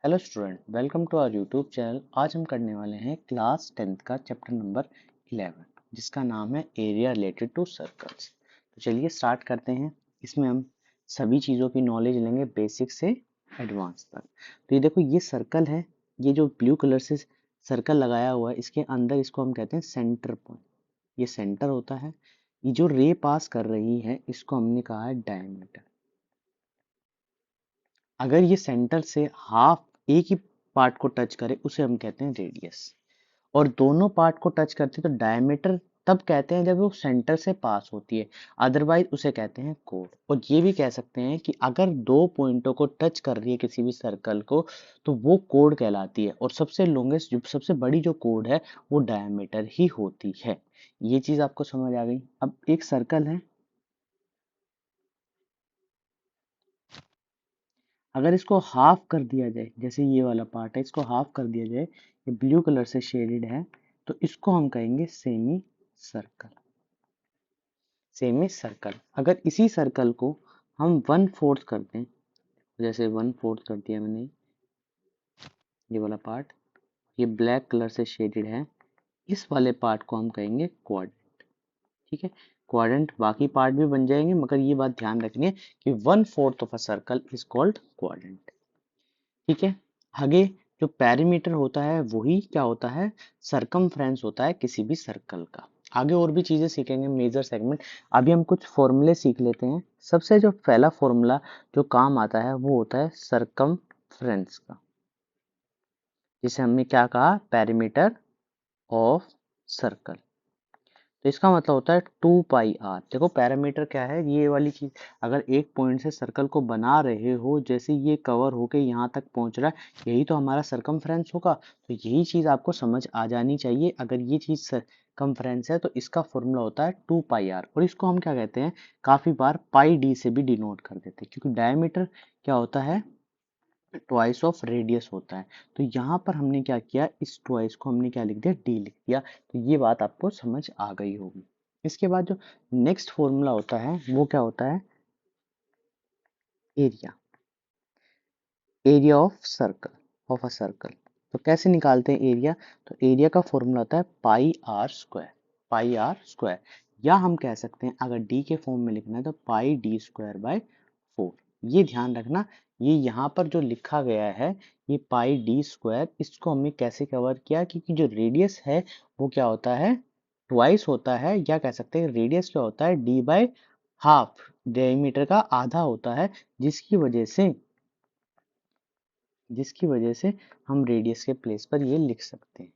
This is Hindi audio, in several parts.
Hello student, welcome to our YouTube channel. आज हम करने वाले हैं क्लास 10th का चैप्टर नंबर 11 जिसका नाम है एरिया रिलेटेड टू सर्कल्स। तो चलिए स्टार्ट करते हैं। इसमें हम सभी चीज़ों की नॉलेज लेंगे, बेसिक से एडवांस तक। तो ये देखो, ये सर्कल है। ये जो ब्लू कलर से सर्कल लगाया हुआ है, इसके अंदर इसको हम कहते हैं सेंटर पॉइंट। ये सेंटर होता है। ये जो रे पास कर रही है इसको हमने कहा है डायमीटर। अगर ये सेंटर से हाफ एक ही पार्ट को टच करे उसे हम कहते हैं रेडियस। और दोनों पार्ट को टच करते तो डायमीटर तब कहते हैं जब वो सेंटर से पास होती है, अदरवाइज उसे कहते हैं कोड। और ये भी कह सकते हैं कि अगर दो पॉइंटों को टच कर रही है किसी भी सर्कल को तो वो कोड कहलाती है। और सबसे लॉन्गेस्ट जो सबसे बड़ी जो कोड है वो डायमीटर ही होती है। ये चीज आपको समझ आ गई। अब एक सर्कल है, अगर इसको हाफ कर दिया जाए, जैसे ये वाला पार्ट है इसको हाफ कर दिया जाए, ये ब्लू कलर से शेडेड है, तो इसको हम कहेंगे सेमी सर्कल। Semi circle. अगर इसी सर्कल को हम 1/4 कर दें, जैसे 1/4 कर दिया मैंने, ये वाला पार्ट, ये ब्लैक कलर से शेडेड है, इस वाले पार्ट को हम कहेंगे क्वाड्रेंट। ठीक है, क्वाड्रेंट। बाकी पार्ट भी बन जाएंगे, मगर ये बात ध्यान रखनी है कि 1/4 of a circle is called quadrant. ठीक है। आगे जो पेरीमीटर होता है वही क्या होता है, सरकमफ्रेंस होता है किसी भी सर्कल का। आगे और भी चीजें सीखेंगे, मेजर सेगमेंट। अभी हम कुछ फॉर्मूले सीख लेते हैं। सबसे जो पहला फॉर्मूला जो काम आता है वो होता है सरकमफ्रेंस का, जिसे हमने क्या कहा, पेरीमीटर ऑफ सर्कल। तो इसका मतलब होता है 2 पाई आर। देखो पैरामीटर क्या है, ये वाली चीज। अगर एक पॉइंट से सर्कल को बना रहे हो, जैसे ये कवर होके यहाँ तक पहुंच रहा है, यही तो हमारा सरकमफ्रेंस होगा। तो यही चीज आपको समझ आ जानी चाहिए। अगर ये चीज सरकमफ्रेंस है तो इसका फॉर्मूला होता है 2 पाई आर। और इसको हम क्या कहते हैं, काफी बार पाई डी से भी डिनोट कर देते हैं, क्योंकि डायमीटर क्या होता है, ट्वाइस ऑफ रेडियस होता है। तो यहाँ पर हमने क्या किया, इस ट्वाइस को हमने क्या लिख दिया, डी लिख दिया। तो ये बात आपको समझ आ गई होगी। इसके बाद जो नेक्स्ट फॉर्मूला होता है वो क्या होता है, area. Area of circle, of a circle. तो कैसे निकालते हैं एरिया, तो एरिया का फॉर्मूला होता है pi r square. Pi r square, या हम कह सकते हैं अगर डी के फॉर्म में लिखना है तो पाई डी स्क्वायर बाय 4। ये ध्यान रखना, ये यहाँ पर जो लिखा गया है ये पाई डी स्क्वायर, इसको हमने कैसे कवर किया, क्योंकि जो रेडियस है वो क्या होता है, ट्वाइस होता है। या कह सकते हैं रेडियस क्या होता है, डी बाय हाफ, डायमीटर का आधा होता है, जिसकी वजह से हम रेडियस के प्लेस पर ये लिख सकते हैं।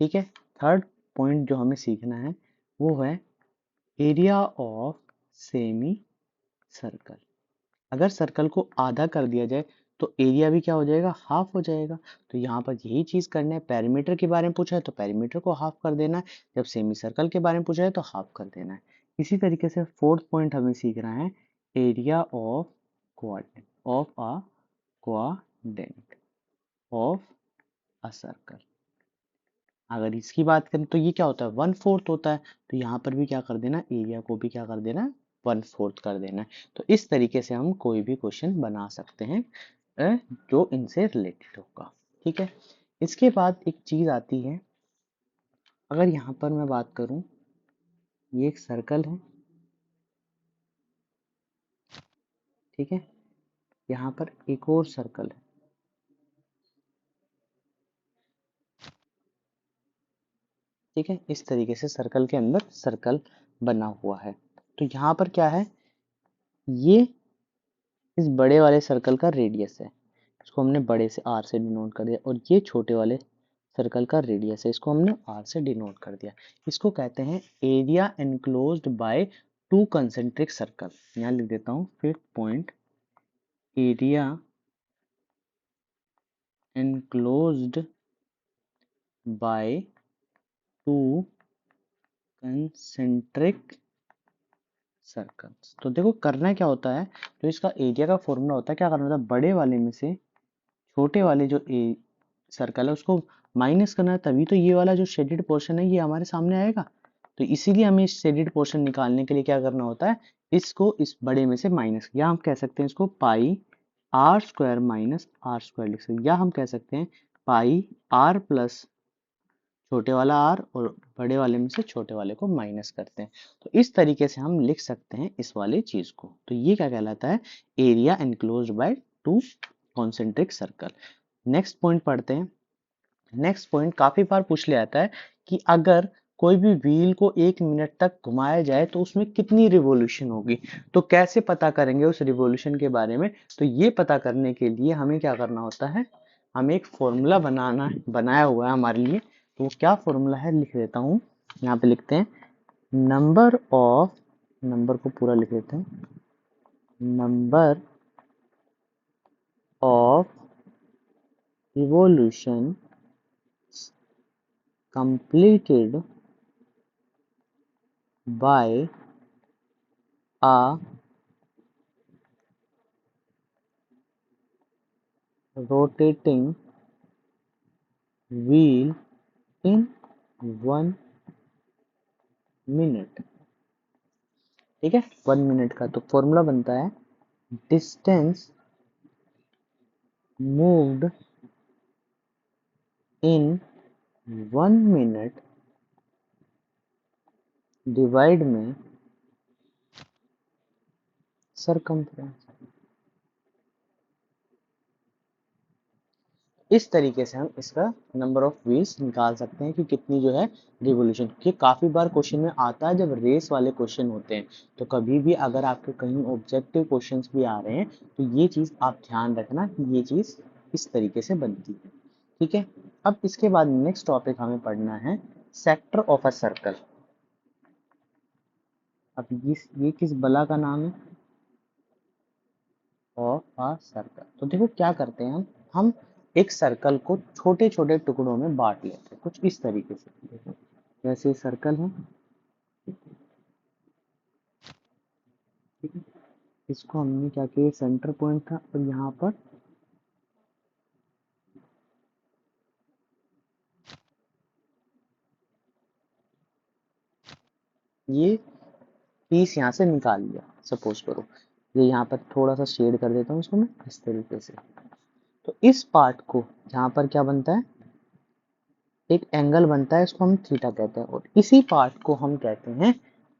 ठीक है। थर्ड पॉइंट जो हमें सीखना है वो है एरिया ऑफ सेमी सर्कल। अगर सर्कल को आधा कर दिया जाए तो एरिया भी क्या हो जाएगा, हाफ हो जाएगा। तो यहाँ पर यही चीज करना है। पेरीमीटर के बारे में पूछा है तो पेरीमीटर को हाफ कर देना है, जब सेमी सर्कल के बारे में पूछा है तो हाफ कर देना है। इसी तरीके से फोर्थ पॉइंट हमें सीखना है area of quadrant, of a quadrant of a circle. अगर इसकी बात करें तो ये क्या होता है, 1/4 होता है। तो यहाँ पर भी क्या कर देना, एरिया को भी क्या कर देना, 1/4 कर देना है। तो इस तरीके से हम कोई भी क्वेश्चन बना सकते हैं जो इनसे रिलेटेड होगा। ठीक है। इसके बाद एक चीज आती है, अगर यहाँ पर मैं बात करूं, ये एक सर्कल है। ठीक है। यहाँ पर एक और सर्कल है। ठीक है। इस तरीके से सर्कल के अंदर सर्कल बना हुआ है। तो यहाँ पर क्या है, ये इस बड़े वाले सर्कल का रेडियस है, इसको हमने बड़े से आर से डिनोट कर दिया। और ये छोटे वाले सर्कल का रेडियस है, इसको हमने आर से डिनोट कर दिया। इसको कहते हैं area enclosed by two concentric circle. यहाँ लिख देता हूँ fifth point, area enclosed by two concentric circles. तो देखो करना क्या होता है, जो इसका एरिया का फॉर्मूला होता है, क्या करना होता है, बड़े वाले में से छोटे वाले जो सर्कल है उसको माइनस करना है, तभी तो ये वाला जो शेडेड पोर्शन है ये हमारे सामने आएगा। तो इसीलिए हमें इस शेडेड पोर्शन निकालने के लिए क्या करना होता है, इसको इस बड़े में से माइनस, या हम कह सकते हैं इसको pi r square minus r square लिख सकते हैं, या हम कह सकते हैं पाई आर प्लस छोटे वाला आर और बड़े वाले में से छोटे वाले को माइनस करते हैं। तो इस तरीके से हम लिख सकते हैं इस वाले चीज को। तो ये क्या कहलाता है, area enclosed by two concentric circle. Next point पढ़ते हैं। नेक्स्ट पॉइंट काफी बार पूछ लिया जाता है कि अगर कोई भी व्हील को 1 मिनट तक घुमाया जाए तो उसमें कितनी रिवॉल्यूशन होगी। तो कैसे पता करेंगे उस रिवॉल्यूशन के बारे में, तो ये पता करने के लिए हमें क्या करना होता है, हमें एक फॉर्मूला बनाया हुआ है हमारे लिए। तो वो क्या फॉर्मूला है लिख देता हूँ, यहाँ पे लिखते हैं नंबर को पूरा लिख देते हैं, number of revolution completed by a rotating wheel in 1 minute। ठीक है, 1 मिनट का। तो फॉर्मूला बनता है distance moved in 1 minute divide में सरकमफ्रेंस। इस तरीके से हम इसका नंबर ऑफ व्हील्स निकाल सकते हैं कि कितनी जो है रिवॉल्यूशन। ये काफी बार क्वेश्चन में आता है जब रेस वाले क्वेश्चन होते हैं। तो कभी भी अगर आपके कहीं ऑब्जेक्टिव क्वेश्चंस भी आ रहे हैं तो ये चीज आप ध्यान रखना कि ये चीज इस तरीके से बनती है। ठीक है, अब इसके बाद नेक्स्ट टॉपिक हमें पढ़ना है सेक्टर ऑफ अ सर्कल। अब ये किस बला का नाम है, ऑफ अ सर्कल। तो देखो क्या करते हैं हम एक सर्कल को छोटे छोटे टुकड़ों में बांट लेते हैं कुछ इस तरीके से। देखो जैसे सर्कल है, ठीक है, इसको हमने क्या किया, सेंटर पॉइंट था और यहाँ पर ये पीस यहाँ से निकाल लिया। सपोज करो ये यहाँ पर थोड़ा सा शेड कर देता हूँ इसको मैं इस तरीके से। तो इस पार्ट को यहाँ पर क्या बनता है, एक एंगल बनता है, इसको हम थीटा कहते हैं। और इसी पार्ट को हम कहते हैं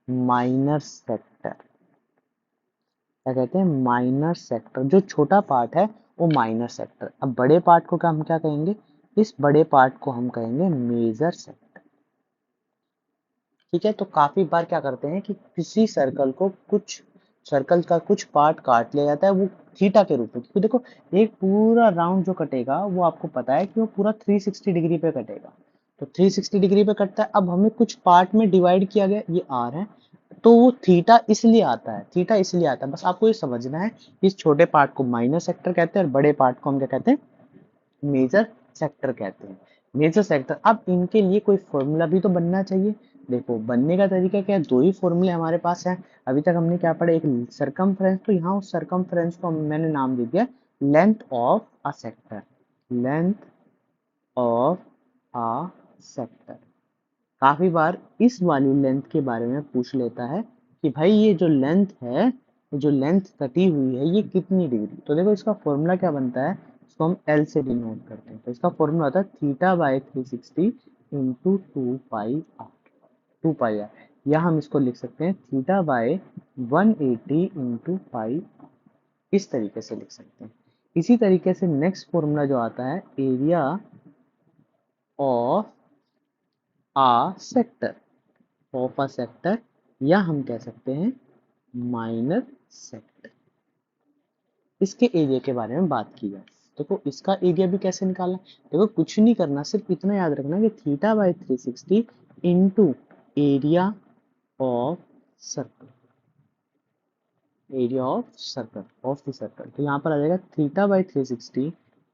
माइनर सेक्टर। क्या कहते हैं, माइनर सेक्टर। जो छोटा पार्ट है वो माइनर सेक्टर। अब बड़े पार्ट को हम क्या कहेंगे, इस बड़े पार्ट को हम कहेंगे मेजर सेक्टर। ठीक है, तो काफी बार क्या करते हैं कि किसी सर्कल का कुछ पार्ट काट लिया जाता है वो थीटा के रूप में। क्योंकि देखो एक पूरा राउंड जो कटेगा वो आपको पता है कि वो पूरा 360 डिग्री पे कटेगा। तो 360 डिग्री पे कटता है। अब हमें कुछ पार्ट में डिवाइड किया गया, ये आर है, तो वो थीटा इसलिए आता है, थीटा इसलिए आता है। बस आपको ये समझना है कि इस छोटे पार्ट को माइनर सेक्टर कहते हैं और बड़े पार्ट को हम क्या कहते हैं, मेजर सेक्टर कहते हैं। Major sector. अब इनके लिए कोई फॉर्मूला भी तो बनना चाहिए। देखो बनने का तरीका क्या है, दो ही फॉर्मूले हमारे पास है। अभी तक हमने क्या पढ़ा, एक सरकमफ्रेंस, तो यहाँ उस सरकमफ्रेंस को मैंने नाम दे दिया length of a sector. Length of a sector. काफी बार इस वाली लेंथ के बारे में पूछ लेता है कि भाई ये जो लेंथ है, जो लेंथ कटी हुई है ये कितनी डिग्री। तो देखो इसका फॉर्मूला क्या बनता है, इसको हम एल से डिनोट करते हैं। तो इसका फॉर्मूला होता है theta by 360 into 2 pi r. 2 pi r, या हम इसको लिख सकते हैं थीटा बाई 180 इंटू पाई। इस तरीके से लिख सकते हैं। इसी तरीके से नेक्स्ट फॉर्मूला जो आता है area of a sector, of a sector, या हम कह सकते हैं माइनर सेक्टर। इसके एरिया के बारे में बात की जाए। देखो इसका एरिया भी कैसे निकालना, देखो कुछ नहीं करना, सिर्फ इतना याद रखना कि theta by 360 into area of circle, area of circle of the circle. तो यहाँ पर आ जाएगा theta by 360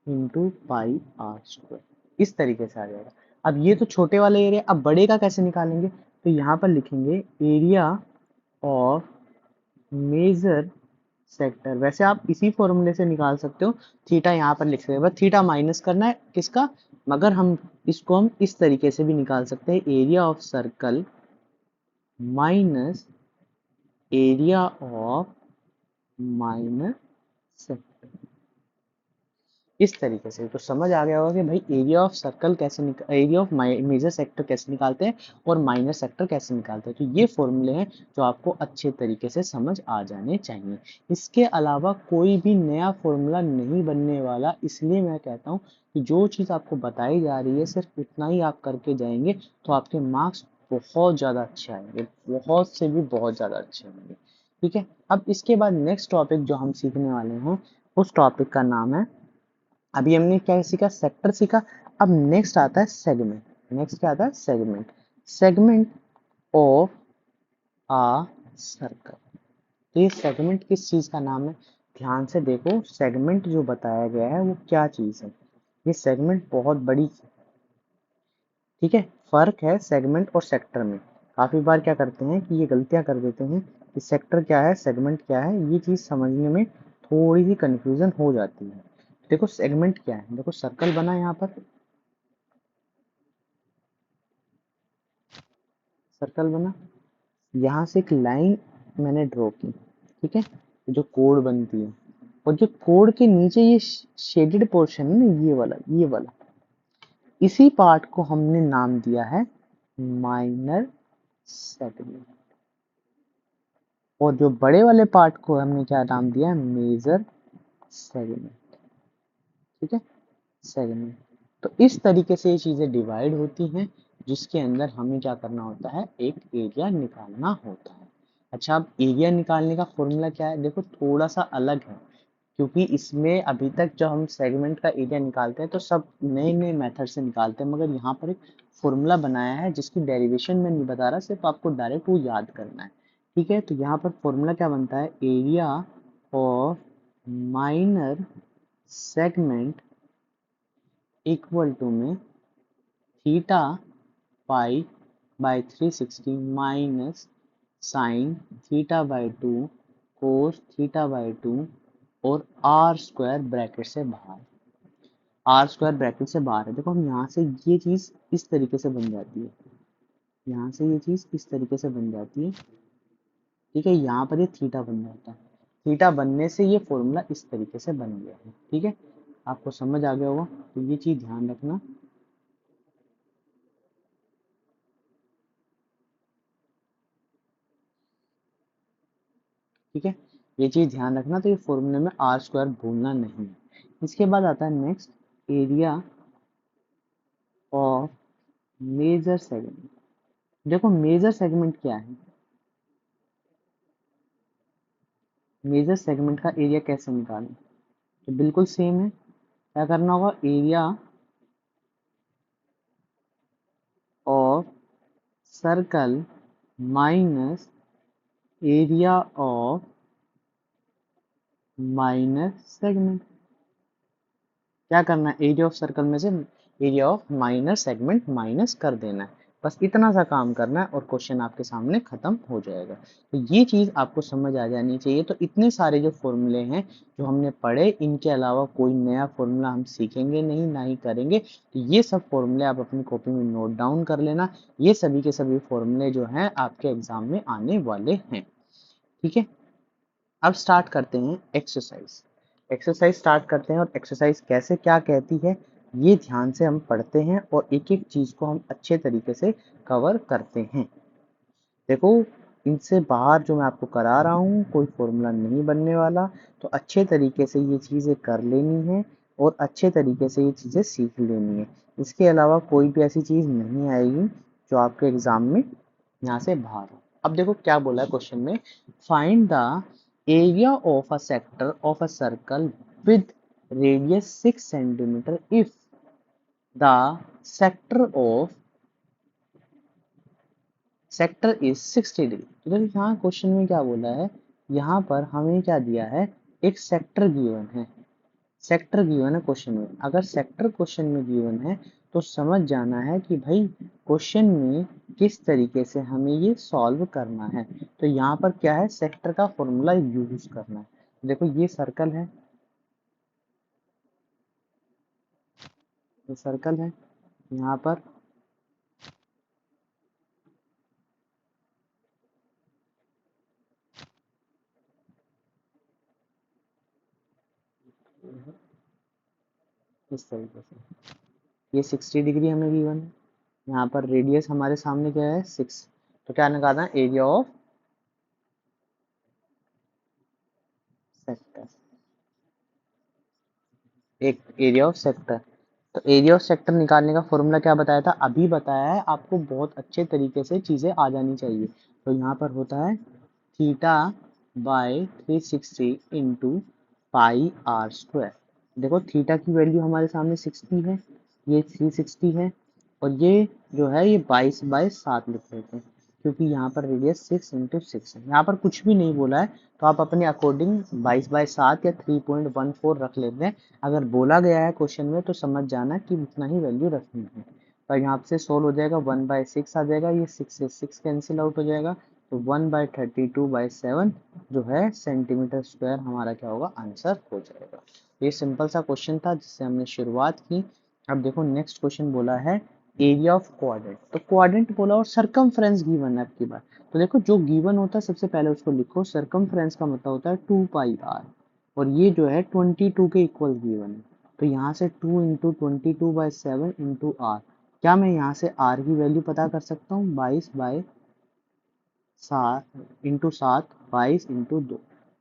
into pi r square. इस तरीके से आ जाएगा। अब ये तो छोटे वाले एरिया, अब बड़े का कैसे निकालेंगे, तो यहाँ पर लिखेंगे एरिया ऑफ मेजर सेक्टर। वैसे आप इसी फॉर्मूले से निकाल सकते हो, थीटा यहाँ पर लिख सकते हैं, बस थीटा माइनस करना है किसका, मगर हम इसको हम इस तरीके से भी निकाल सकते हैं, area of circle minus area of minor sector. इस तरीके से। तो समझ आ गया होगा कि भाई एरिया ऑफ सर्कल कैसे एरिया ऑफ मेजर सेक्टर कैसे निकालते हैं और माइनर सेक्टर कैसे निकालते हैं। तो ये फॉर्मूले हैं जो आपको अच्छे तरीके से समझ आ जाने चाहिए। इसके अलावा कोई भी नया फॉर्मूला नहीं बनने वाला, इसलिए मैं कहता हूँ कि जो चीज़ आपको बताई जा रही है सिर्फ उतना ही आप करके जाएंगे तो आपके मार्क्स बहुत ज़्यादा अच्छे आएंगे, बहुत से भी बहुत ज़्यादा अच्छे आएंगे। ठीक है, अब इसके बाद नेक्स्ट टॉपिक जो हम सीखने वाले हैं उस टॉपिक का नाम है, अभी हमने क्या सीखा, सेक्टर सीखा। अब नेक्स्ट आता है सेगमेंट। नेक्स्ट क्या आता है, segment. Segment of a circle. तो ये सेगमेंट किस चीज का नाम है, ध्यान से देखो। सेगमेंट जो बताया गया है वो क्या चीज है, ये सेगमेंट बहुत बड़ी, ठीक है, फर्क है सेगमेंट और सेक्टर में। काफी बार क्या करते हैं कि ये गलतियां कर देते हैं कि सेक्टर क्या है सेगमेंट क्या है, ये चीज समझने में थोड़ी सी कंफ्यूजन हो जाती है। देखो सेगमेंट क्या है, देखो सर्कल बना यहाँ पर, सर्कल बना, यहाँ से एक लाइन मैंने ड्रॉ की, ठीक है, जो कोड बनती है। और जो कोड के नीचे ये शेडेड पोर्शन है ना, ये वाला, इसी पार्ट को हमने नाम दिया है माइनर सेगमेंट। और जो बड़े वाले पार्ट को हमने क्या नाम दिया है, मेजर सेगमेंट। ठीक है, सेगमेंट। तो इस तरीके से ये चीजें डिवाइड होती हैं, जिसके अंदर हमें क्या करना होता है, एक एरिया निकालना होता है। अच्छा, अब एरिया निकालने का फॉर्मूला क्या है, देखो थोड़ा सा अलग है, क्योंकि इसमें अभी तक जब हम सेगमेंट का एरिया निकालते हैं तो सब नए नए मेथड से निकालते हैं, मगर यहाँ पर एक फॉर्मूला बनाया है जिसकी डेरिवेशन मैं नहीं बता रहा, सिर्फ आपको डायरेक्ट वो याद करना है। ठीक है, तो यहाँ पर फॉर्मूला क्या बनता है, area of minor segment equal to में theta pi by 360 minus sine theta by 2 cos theta by 2 और आर स्क्वायर ब्रैकेट से बाहर, आर स्क्वायर ब्रैकेट से बाहर है। देखो हम यहाँ से ये चीज इस तरीके से बन जाती है, यहाँ से ये चीज इस तरीके से बन जाती है। ठीक है, यहाँ पर ये थीटा बन जाता है, थीटा बनने से ये फॉर्मूला इस तरीके से बन गया है। ठीक है, आपको समझ आ गया होगा, तो ये चीज ध्यान रखना। ठीक है, ये चीज ध्यान रखना, तो ये फॉर्मूले में आर स्क्वायर भूलना नहीं है। इसके बाद आता है next, area of major segment. देखो मेजर सेगमेंट क्या है, मेजर सेगमेंट का एरिया कैसे निकालें, तो बिल्कुल सेम है। क्या करना होगा, area of circle minus area of minor segment. क्या करना है, एरिया ऑफ सर्कल में से area of minor segment minus कर देना है, बस इतना सा काम करना है और क्वेश्चन आपके सामने खत्म हो जाएगा। तो ये चीज आपको समझ आ जानी चाहिए। तो इतने सारे जो फॉर्मूले हैं जो हमने पढ़े, इनके अलावा कोई नया फॉर्मूला हम सीखेंगे नहीं, ना ही करेंगे। तो ये सब फॉर्मूले आप अपनी कॉपी में नोट डाउन कर लेना, ये सभी के सभी फॉर्मूले जो हैं आपके एग्जाम में आने वाले हैं। ठीक है, अब स्टार्ट करते हैं एक्सरसाइज। एक्सरसाइज स्टार्ट करते हैं, और एक्सरसाइज कैसे क्या कहती है ये ध्यान से हम पढ़ते हैं और एक एक चीज को हम अच्छे तरीके से कवर करते हैं। देखो, इनसे बाहर जो मैं आपको करा रहा हूँ कोई फॉर्मूला नहीं बनने वाला, तो अच्छे तरीके से ये चीज़ें कर लेनी है और अच्छे तरीके से ये चीज़ें सीख लेनी है। इसके अलावा कोई भी ऐसी चीज़ नहीं आएगी जो आपके एग्जाम में यहाँ से बाहर हो। अब देखो क्या बोला है क्वेश्चन में, find the area of a sector of a circle with radius 6 centimetre if the sector of sector is 60 degree. तो देखो यहाँ क्वेश्चन में क्या बोला है, यहाँ पर हमें क्या दिया है, एक सेक्टर गिवन है, सेक्टर गिवन है क्वेश्चन में। अगर सेक्टर क्वेश्चन में गिवन है तो समझ जाना है कि भाई क्वेश्चन में किस तरीके से हमें ये सॉल्व करना है। तो यहाँ पर क्या है, सेक्टर का फॉर्मूला यूज करना है। देखो ये सर्कल है, ये सर्कल है, यहाँ पर इस तरीके से। ये 60 डिग्री हमें गिवन है, यहाँ पर रेडियस हमारे सामने क्या है 6, तो क्या निकालना है एरिया ऑफ सेक्टर, एक एरिया ऑफ सेक्टर। तो एरिया ऑफ सेक्टर निकालने का फॉर्मूला क्या बताया था, अभी बताया है आपको, बहुत अच्छे तरीके से चीज़ें आ जानी चाहिए। तो यहाँ पर होता है theta by 360 into pi r square. देखो थीटा की वैल्यू हमारे सामने 60 है, ये 360 है, और ये जो है ये 22/7 लिख लेते हैं, क्योंकि यहाँ पर रेडियस 6 × 6 है। यहाँ पर कुछ भी नहीं बोला है, तो आप अपने अकॉर्डिंग 22/7 या 3.14 रख लेते हैं। अगर बोला गया है क्वेश्चन में तो समझ जाना कि उतना ही वैल्यू रखनी है। तो यहाँ से सोल्व हो जाएगा, 1/6 आ जाएगा, ये 6 से 6 कैंसिल आउट हो जाएगा, तो 1/32/7 जो है सेंटीमीटर स्क्वायर हमारा क्या होगा, आंसर हो जाएगा। ये सिंपल सा क्वेश्चन था जिससे हमने शुरुआत की। अब देखो नेक्स्ट क्वेश्चन बोला है एरिया ऑफ क्वाड्रेंट। तो क्वाड्रेंट बोला और सरकमफ्रेंस गिवन है आपकी बार। तो देखो जो गिवन होता है सबसे पहले उसको लिखो, सरकमफ्रेंस का मतलब होता है 2πr, और ये जो है 22 के इक्वल गिवन है। तो यहाँ से 2 × 22/7 × r, क्या मैं यहाँ से r की वैल्यू पता कर सकता हूँ, 22/7 × 2,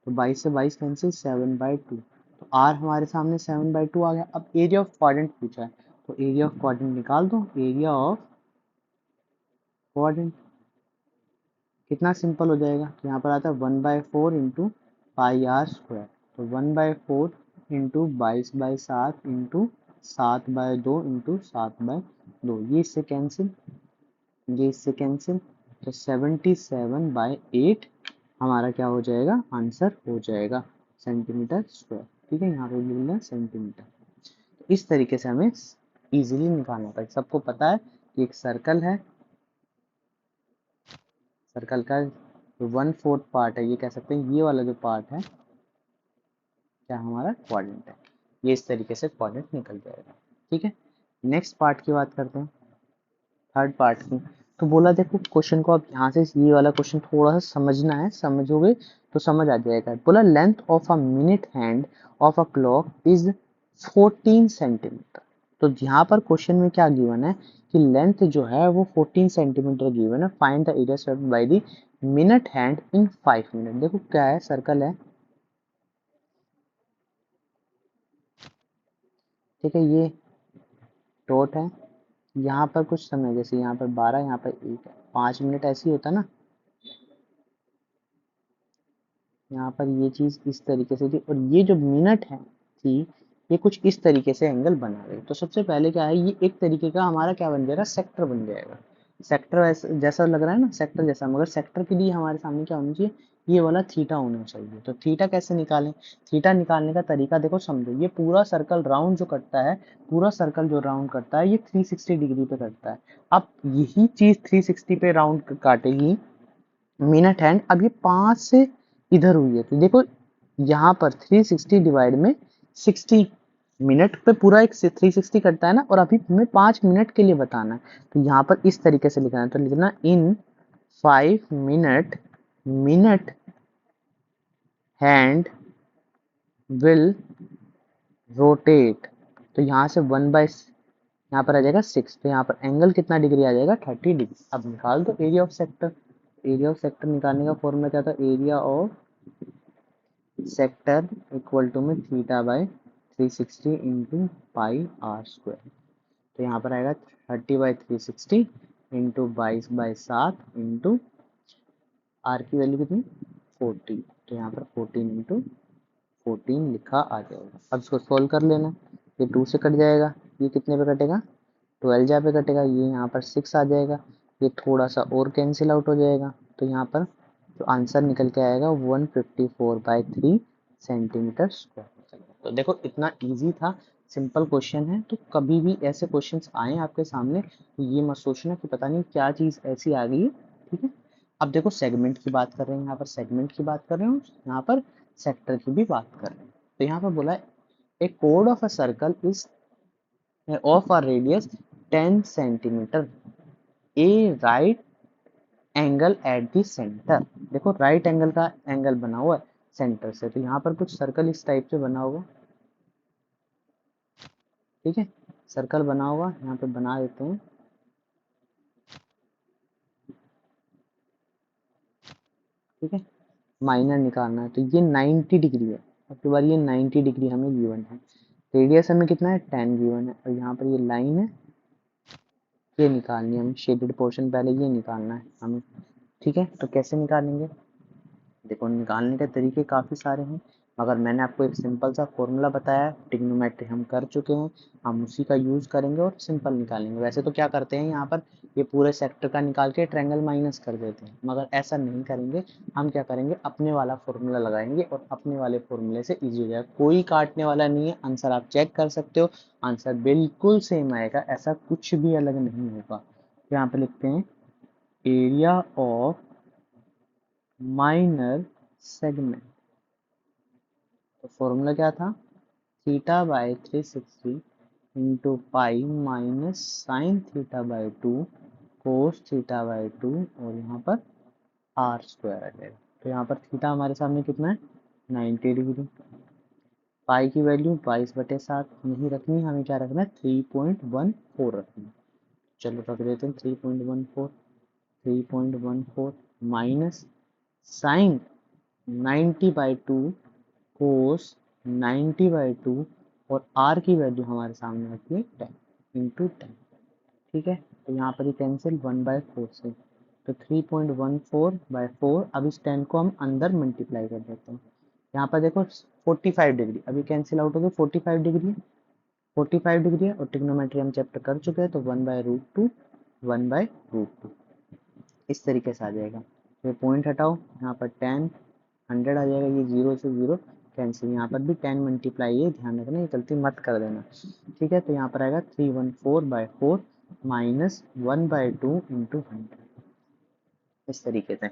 तो 22 से 22 कैंसिल, 7/2, तो r हमारे सामने 7/2 आ गया। अब एरिया ऑफ क्वाड्रेंट पूछा है, तो एरिया ऑफ क्वाड्रेंट निकाल दो, एरिया ऑफ क्वाड्रेंट कितना सिंपल हो जाएगा, तो यहाँ पर आता है 1/4 इंटू पाई आर स्क्वायर, तो 1/4 इंटू 22/7 इंटू 7/2 इंटू 7/2, ये इससे कैंसिल, ये इससे कैंसिल, तो 77/8 हमारा क्या हो जाएगा, आंसर हो जाएगा सेंटीमीटर स्क्वायर। ठीक है, यहाँ पे मिल रहा है सेंटीमीटर। तो इस तरीके से हमें इजीली निकालना होता है। सबको पता है कि एक सर्कल है, सर्कल का जो 1/4 पार्ट है, ये कह सकते हैं ये वाला जो पार्ट है क्या हमारा क्वाड्रेंट है, ये इस तरीके से क्वाड्रेंट निकल जाएगा। ठीक है, नेक्स्ट पार्ट की बात करते हैं, थर्ड पार्ट की। तो बोला देखो क्वेश्चन को अब यहाँ से ये वाला क्वेश्चन थोड़ा सा समझना है, समझोगे तो समझ आ जाएगा। बोला length of a minute hand of a clock is 14 centimetre. तो यहाँ पर क्वेश्चन में क्या गिवन है कि लेंथ जो है वो 14 सेंटीमीटर गिवन है, find the area swept by the minute hand in 5 minute. देखो क्या है, सर्कल है, ठीक है, ये डॉट है, यहाँ पर कुछ समय जैसे यहाँ पर 12, यहाँ पर 1 है, 5 मिनट ऐसे ही होता ना, यहाँ पर ये चीज इस तरीके से थी, और ये जो मिनट है थी ये कुछ इस तरीके से एंगल बना रही। तो सबसे पहले क्या है, ये एक तरीके का हमारा क्या बन जाएगा, सेक्टर बन जाएगा। सेक्टर जैसा लग रहा है ना, सेक्टर जैसा, मगर सेक्टर के लिए हमारे सामने क्या होना चाहिए, ये वाला थीटा होना चाहिए। तो थीटा कैसे निकालें, थीटा निकालने का तरीका देखो समझो, ये पूरा सर्कल राउंड जो कटता है, पूरा सर्कल जो राउंड करता है ये 360 डिग्री पे कटता है। अब यही चीज 360 पे राउंड काटेगी मिनट हैंड। अब ये 5 से इधर हुई है, तो देखो यहाँ पर 360 डिवाइड में 60 मिनट पे पूरा एक 360 कटता है ना, और अभी हमें 5 मिनट के लिए बताना है। तो यहाँ पर इस तरीके से लिखना है, तो लिखना इन 5 minute minute hand will rotate. तो यहाँ से 1/, यहाँ पर आ जाएगा 6, तो यहाँ पर एंगल कितना डिग्री आ जाएगा, 30 डिग्री। अब निकाल दो area of sector. Area of sector निकालने का फॉर्मूला क्या था, area of sector equal to में theta by 360 into pi r square. तो यहाँ पर आएगा 30/360 इंटू 22/7 इंटू आर की वैल्यू कितनी 40, तो यहाँ पर 14 इंटू 14 लिखा आ जाएगा। अब इसको सोल्व कर लेना, ये 2 से कट जाएगा, ये कितने पे कटेगा 12 पे कटेगा, ये यहाँ पर 6 आ जाएगा, ये थोड़ा सा और कैंसिल आउट हो जाएगा, तो यहाँ पर जो आंसर निकल के आएगा 154/3 सेंटीमीटर स्क्वायर। तो देखो इतना इजी था, सिंपल क्वेश्चन है। तो कभी भी ऐसे क्वेश्चंस आए आपके सामने तो ये मत सोचना कि पता नहीं क्या चीज़ ऐसी आ गई है। ठीक है, अब देखो सेगमेंट की बात कर रहे हैं, यहाँ पर सेगमेंट की बात कर रहे हो, यहाँ पर सेक्टर की भी बात कर रहे हैं। तो यहाँ पर बोला है ए कोड of a circle is of a radius 10 centimetre, a right angle at the centre. देखो राइट एंगल का एंगल बना हुआ है सेंटर से, तो यहाँ पर कुछ सर्कल इस टाइप से बना होगा, ठीक है, सर्कल बना हुआ यहाँ पे बना देते हैं। ठीक है, माइनर निकालना है तो ये 90 डिग्री है। अब की बार ये 90 डिग्री हमें गिवन है। रेडियस हमें कितना है 10 गिवन है, और यहाँ पर ये लाइन है ये निकालनी है हमें, शेडेड पोर्शन पहले ये निकालना है हमें। ठीक है, तो कैसे निकालेंगे? देखो निकालने के तरीके काफ़ी सारे हैं, मगर मैंने आपको एक सिंपल सा फॉर्मूला बताया है। ट्रिग्नोमेट्री हम कर चुके हैं, हम उसी का यूज़ करेंगे और सिंपल निकालेंगे। वैसे तो क्या करते हैं यहाँ पर, ये पूरे सेक्टर का निकाल के ट्रायंगल माइनस कर देते हैं, मगर ऐसा नहीं करेंगे। हम क्या करेंगे, अपने वाला फॉर्मूला लगाएंगे और अपने वाले फॉर्मूले से ईजी हो जाएगा। कोई काटने वाला नहीं है, आंसर आप चेक कर सकते हो, आंसर बिल्कुल सेम आएगा, ऐसा कुछ भी अलग नहीं होगा। यहाँ पे लिखते हैं एरिया ऑफ माइनर सेगमेंट। तो फॉर्मूला क्या था, theta by 360 into pi minus sine theta by 2 cos theta by 2, और यहाँ पर आर स्क्वायर आ जाएगा। तो यहाँ पर थीटा हमारे सामने कितना है 90 डिग्री। पाई की वैल्यू 22/7 नहीं रखनी, हमें क्या रखना है 3.14 रखना है। चलो रख देते हैं 3.14, 3.14 माइनस साइन 90/2 कोस 90/2, और आर की वैल्यू हमारे सामने आती है 10 × 10। ठीक है, तो यहाँ पर ही कैंसिल 1/4 से, तो 3.14/4। अब इस 10 को हम अंदर मल्टीप्लाई कर देते हैं। यहाँ पर देखो 45 डिग्री, अभी कैंसिल आउट हो गई, 45 डिग्री है, 45 डिग्री है, और ट्रिग्नोमेट्री हम चैप्टर कर चुके हैं, तो 1/√2, 1/√2 इस तरीके से आ जाएगा। तो पॉइंट हटाओ, यहाँ पर 10 100 आ जाएगा, ये 0 से 0 कैंसिल, यहाँ पर भी 10 मल्टीप्लाई है, ध्यान रखना ये गलती मत कर देना। ठीक है, तो यहाँ पर आएगा 314/4 माइनस 1/2 इंटू 100। इस तरीके से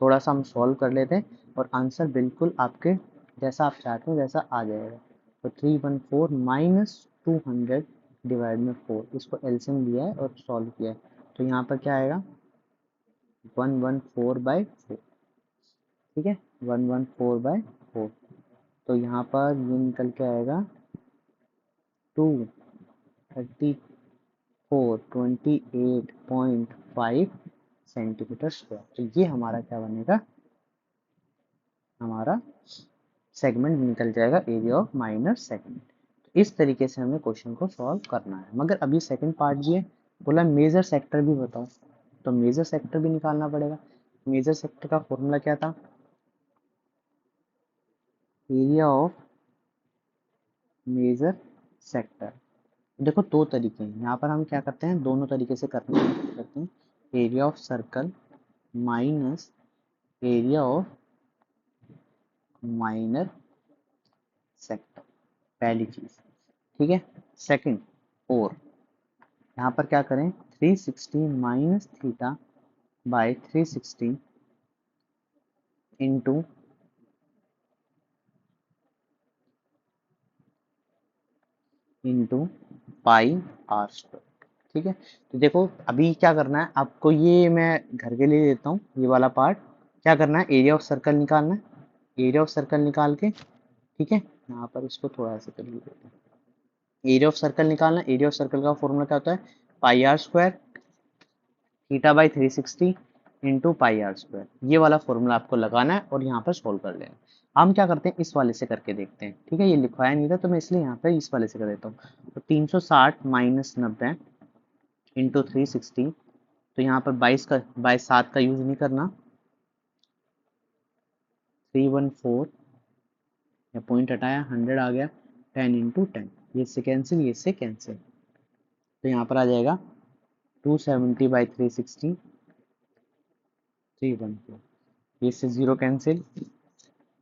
थोड़ा सा हम सॉल्व कर लेते हैं, और आंसर बिल्कुल आपके जैसा आप चाहते हैं वैसा आ जाएगा। तो 314 माइनस 200 डिवाइड में 4, इसको एलसीएम लिया है और सॉल्व किया है, तो यहाँ पर क्या आएगा 114/4। ठीक है, 114/4, तो यहाँ पर ये निकल के आएगा 234 28.5 सेंटीमीटर स्क्वायर। तो ये हमारा क्या बनेगा, हमारा सेगमेंट निकल जाएगा, एरिया ऑफ माइनर सेगमेंट। तो इस तरीके से हमें क्वेश्चन को सॉल्व करना है। मगर अभी सेकंड पार्ट ये है, बोला मेजर सेक्टर भी बताओ, तो मेजर सेक्टर भी निकालना पड़ेगा। मेजर सेक्टर का फॉर्मूला क्या था, एरिया ऑफ मेजर सेक्टर। देखो दो तरीके हैं, यहाँ पर हम क्या करते हैं, दोनों तरीके से करते हैं। Area of circle minus area of minor sector, पहली चीज। ठीक है, सेकंड, और यहाँ पर क्या करें 360 minus theta by 360 into pi r square. ठीक है, तो देखो अभी क्या करना है आपको, ये मैं घर के लिए देता हूँ ये वाला पार्ट। क्या करना है, एरिया ऑफ सर्कल निकालना है, एरिया ऑफ सर्कल निकाल के, ठीक है, यहाँ पर इसको थोड़ा सा कर लेते हैं। एरिया ऑफ सर्कल निकालना, एरिया ऑफ सर्कल का फॉर्मूला क्या होता है, pi r square theta by 360 into pi r square. ये वाला फॉर्मूला आपको लगाना है और यहाँ पर सोल्व कर लेना। हम क्या करते हैं, इस वाले से करके देखते हैं। ठीक है, ये लिखवाया नहीं था तो मैं इसलिए यहाँ पे इस वाले से कर देता हूँ। तो 360 माइनस 90 इंटू 360, तो यहाँ पर 22 का 7 का यूज नहीं करना, 314, या पॉइंट हटाया 100 आ गया, 10 × 10, ये से कैंसिल, ये से कैंसिल, तो यहाँ पर आ जाएगा 270/360, 314, ये से 0 कैंसिल,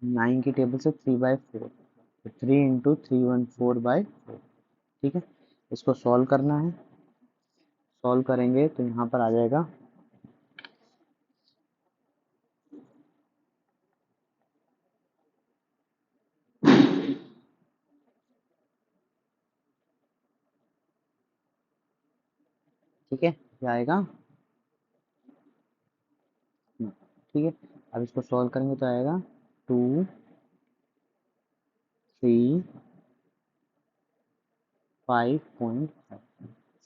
9 की टेबल से 3/4, तो 3 × 314/4। ठीक है, इसको सॉल्व करना है, सॉल्व करेंगे तो यहाँ पर आ जाएगा ठीक है, क्या आएगा, ठीक है, अब इसको सॉल्व करेंगे तो आएगा 2 3 5.5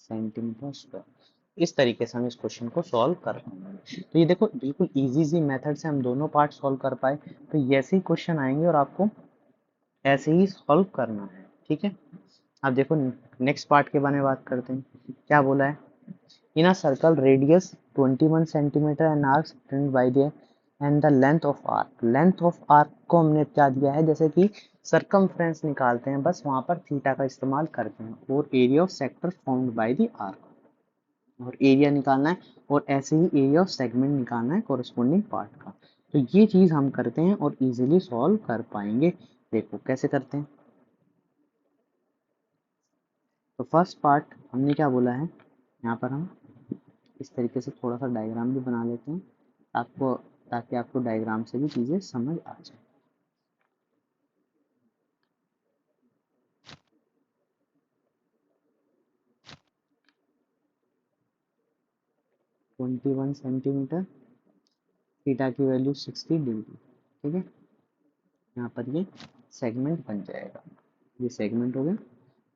सेंटीमीटर स्क्वायर। इस तरीके से हम इस क्वेश्चन को सॉल्व कर पाएंगे। तो ये देखो बिल्कुल इजी सी मेथड से हम दोनों पार्ट सॉल्व कर पाए। तो ऐसे ही क्वेश्चन आएंगे और आपको ऐसे ही सॉल्व करना है, ठीक है। अब देखो नेक्स्ट पार्ट के बारे में बात करते हैं। क्या बोला है, in a circle radius 21 centimetre and arc extend by the end the length of arc. Length of arc को हमने क्या दिया है, जैसे कि सरकमफ्रेंस निकालते हैं बस वहां पर थीटा का इस्तेमाल करते हैं। और area of sector formed by the arc, और एरिया निकालना है, और ऐसे ही एरिया ऑफ सेगमेंट निकालना है कोरिस्पोंडिंग पार्ट का। तो ये चीज हम करते हैं और इजीली सॉल्व कर पाएंगे। देखो कैसे करते हैं। तो फर्स्ट पार्ट हमने क्या बोला है, यहाँ पर हम इस तरीके से थोड़ा सा डायग्राम भी बना लेते हैं आपको, ताकि आपको डायग्राम से भी चीजें समझ आ जाए। ट्वेंटी वन सेंटीमीटर, थीटा की वैल्यू 60 डिग्री, ठीक है। यहाँ पर ये सेगमेंट बन जाएगा, ये सेगमेंट हो गया,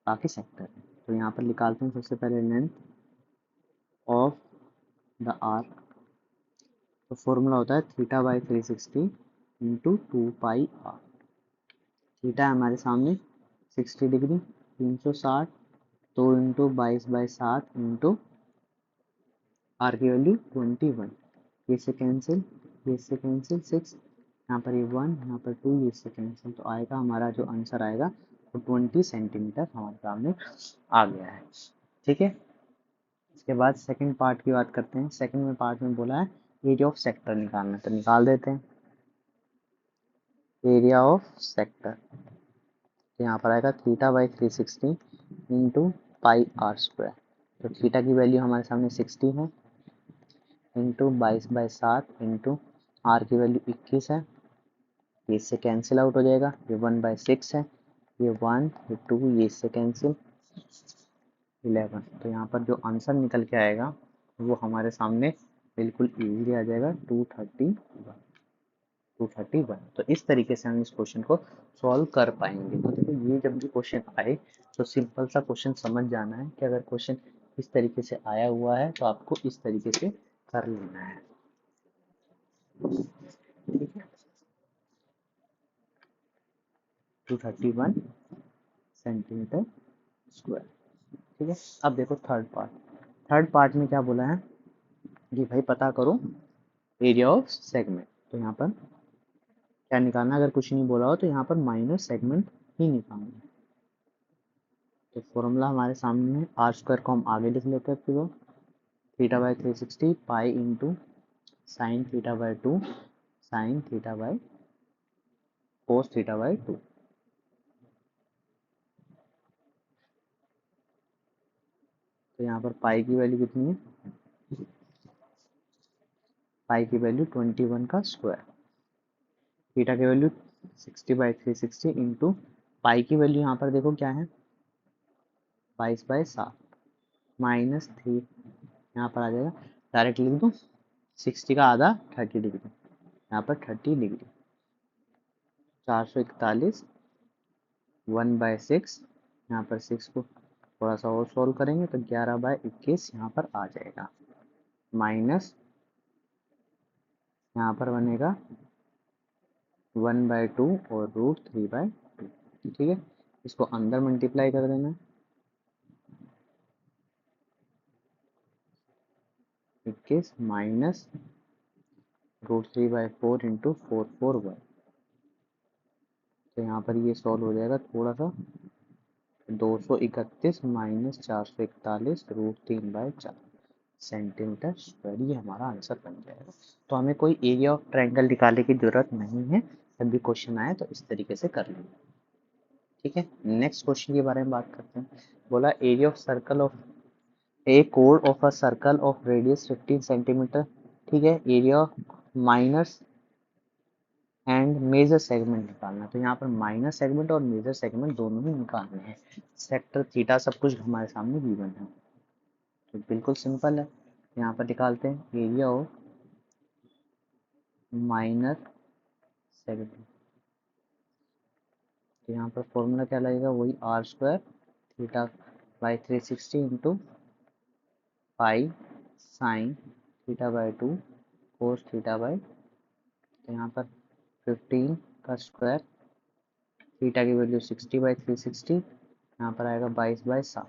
बाकी सेक्टर है। तो यहाँ पर निकालते हैं सबसे पहले लेंथ ऑफ द आर्क। तो फॉर्मूला होता है theta by 360 into 2 pi r. Theta है हमारे सामने 60 डिग्री, 360, तो इंटू 22/7 इंटू आर की वैल्यू 21। ये से कैंसिल, ये से कैंसिल 6, यहाँ पर ये 1, यहाँ पर 2, ये से कैंसिल। तो आएगा हमारा जो आंसर आएगा वो 20 सेंटीमीटर हमारे सामने आ गया है, ठीक है। इसके बाद सेकंड पार्ट की बात करते हैं। सेकंड में पार्ट में बोला है एरिया ऑफ सेक्टर निकालना, तो निकाल देते हैं एरिया ऑफ सेक्टर। तो यहाँ पर आएगा theta by 360 into pi r square. तो थीटा की वैल्यू हमारे सामने 60 है, इंटू 22/7 इंटू आर की वैल्यू 21 है। ये इससे कैंसिल आउट हो जाएगा, ये 1/6 है, ये 1, ये 2, ये इससे कैंसिल 11। तो यहाँ पर जो आंसर निकल के आएगा वो हमारे सामने बिल्कुल इजीली आ जाएगा 231। तो इस तरीके से हम इस क्वेश्चन को सॉल्व कर पाएंगे। तो देखो ये जब भी क्वेश्चन आए तो सिंपल सा क्वेश्चन समझ जाना है कि अगर क्वेश्चन इस तरीके से आया हुआ है तो आपको इस तरीके से कर लेना है, ठीक है। 231 सेंटीमीटर स्क्वायर, ठीक है। अब देखो थर्ड पार्ट। थर्ड पार्ट में क्या बोला है कि भाई पता करो एरिया ऑफ सेगमेंट। तो यहाँ पर क्या निकालना, अगर कुछ नहीं बोला हो तो यहाँ पर माइनस सेगमेंट ही निकालना है। तो फॉर्मूला हमारे सामने है, आर स्क्वायर को हम आगे लिख लेते हैं फिर theta by 360 pi into sine theta by 2 sign theta by cos theta by 2। तो यहाँ पर पाई की वैल्यू कितनी है, पाई की वैल्यू 21 का स्क्वायर, थीटा की वैल्यू 60/360 इंटू पाई की वैल्यू यहाँ पर देखो क्या है 22/7 माइनस 3, यहाँ पर आ जाएगा, डायरेक्ट लिख दूँ 60 का आधा 30 डिग्री, यहाँ पर 30 डिग्री, 441, 1/6, यहाँ पर 6 को थोड़ा सा और सॉल्व करेंगे तो 11/21 यहाँ पर आ जाएगा, माइनस यहाँ पर बनेगा 1/2 और √3/2, ठीक है। इसको अंदर मल्टीप्लाई कर देना, 21 माइनस √3/4 इंटू 441। तो यहाँ पर ये सॉल्व हो जाएगा थोड़ा सा, 231 माइनस 441 √3/4 सेंटीमीटर स्क्वायर, ये हमारा आंसर बन जाएगा। तो हमें कोई एरिया ऑफ ट्रायंगल निकालने की जरूरत नहीं है, जब भी क्वेश्चन आए तो इस तरीके से कर लेंगे, ठीक है। नेक्स्ट क्वेश्चन के बारे में बात करते हैं। बोला area of circle of a कोड of a circle of radius 15 centimetre, ठीक है। Area minus and major segment निकालना। तो यहाँ पर माइनर सेगमेंट और मेजर सेगमेंट दोनों ही निकालने हैं। सेक्टर थीटा सब कुछ हमारे सामने गिवन है, तो बिल्कुल सिंपल है। यहाँ पर निकालते हैं एरिया ऑफ माइनर सेगमेंट। तो यहाँ पर फॉर्मूला क्या लगेगा, वही r square theta by 360 into pi sine theta by 2 cos theta by, तो यहाँ पर 15 का स्क्वायर, थीटा की वैल्यू 60 बाई 360, यहाँ पर आएगा 22/7।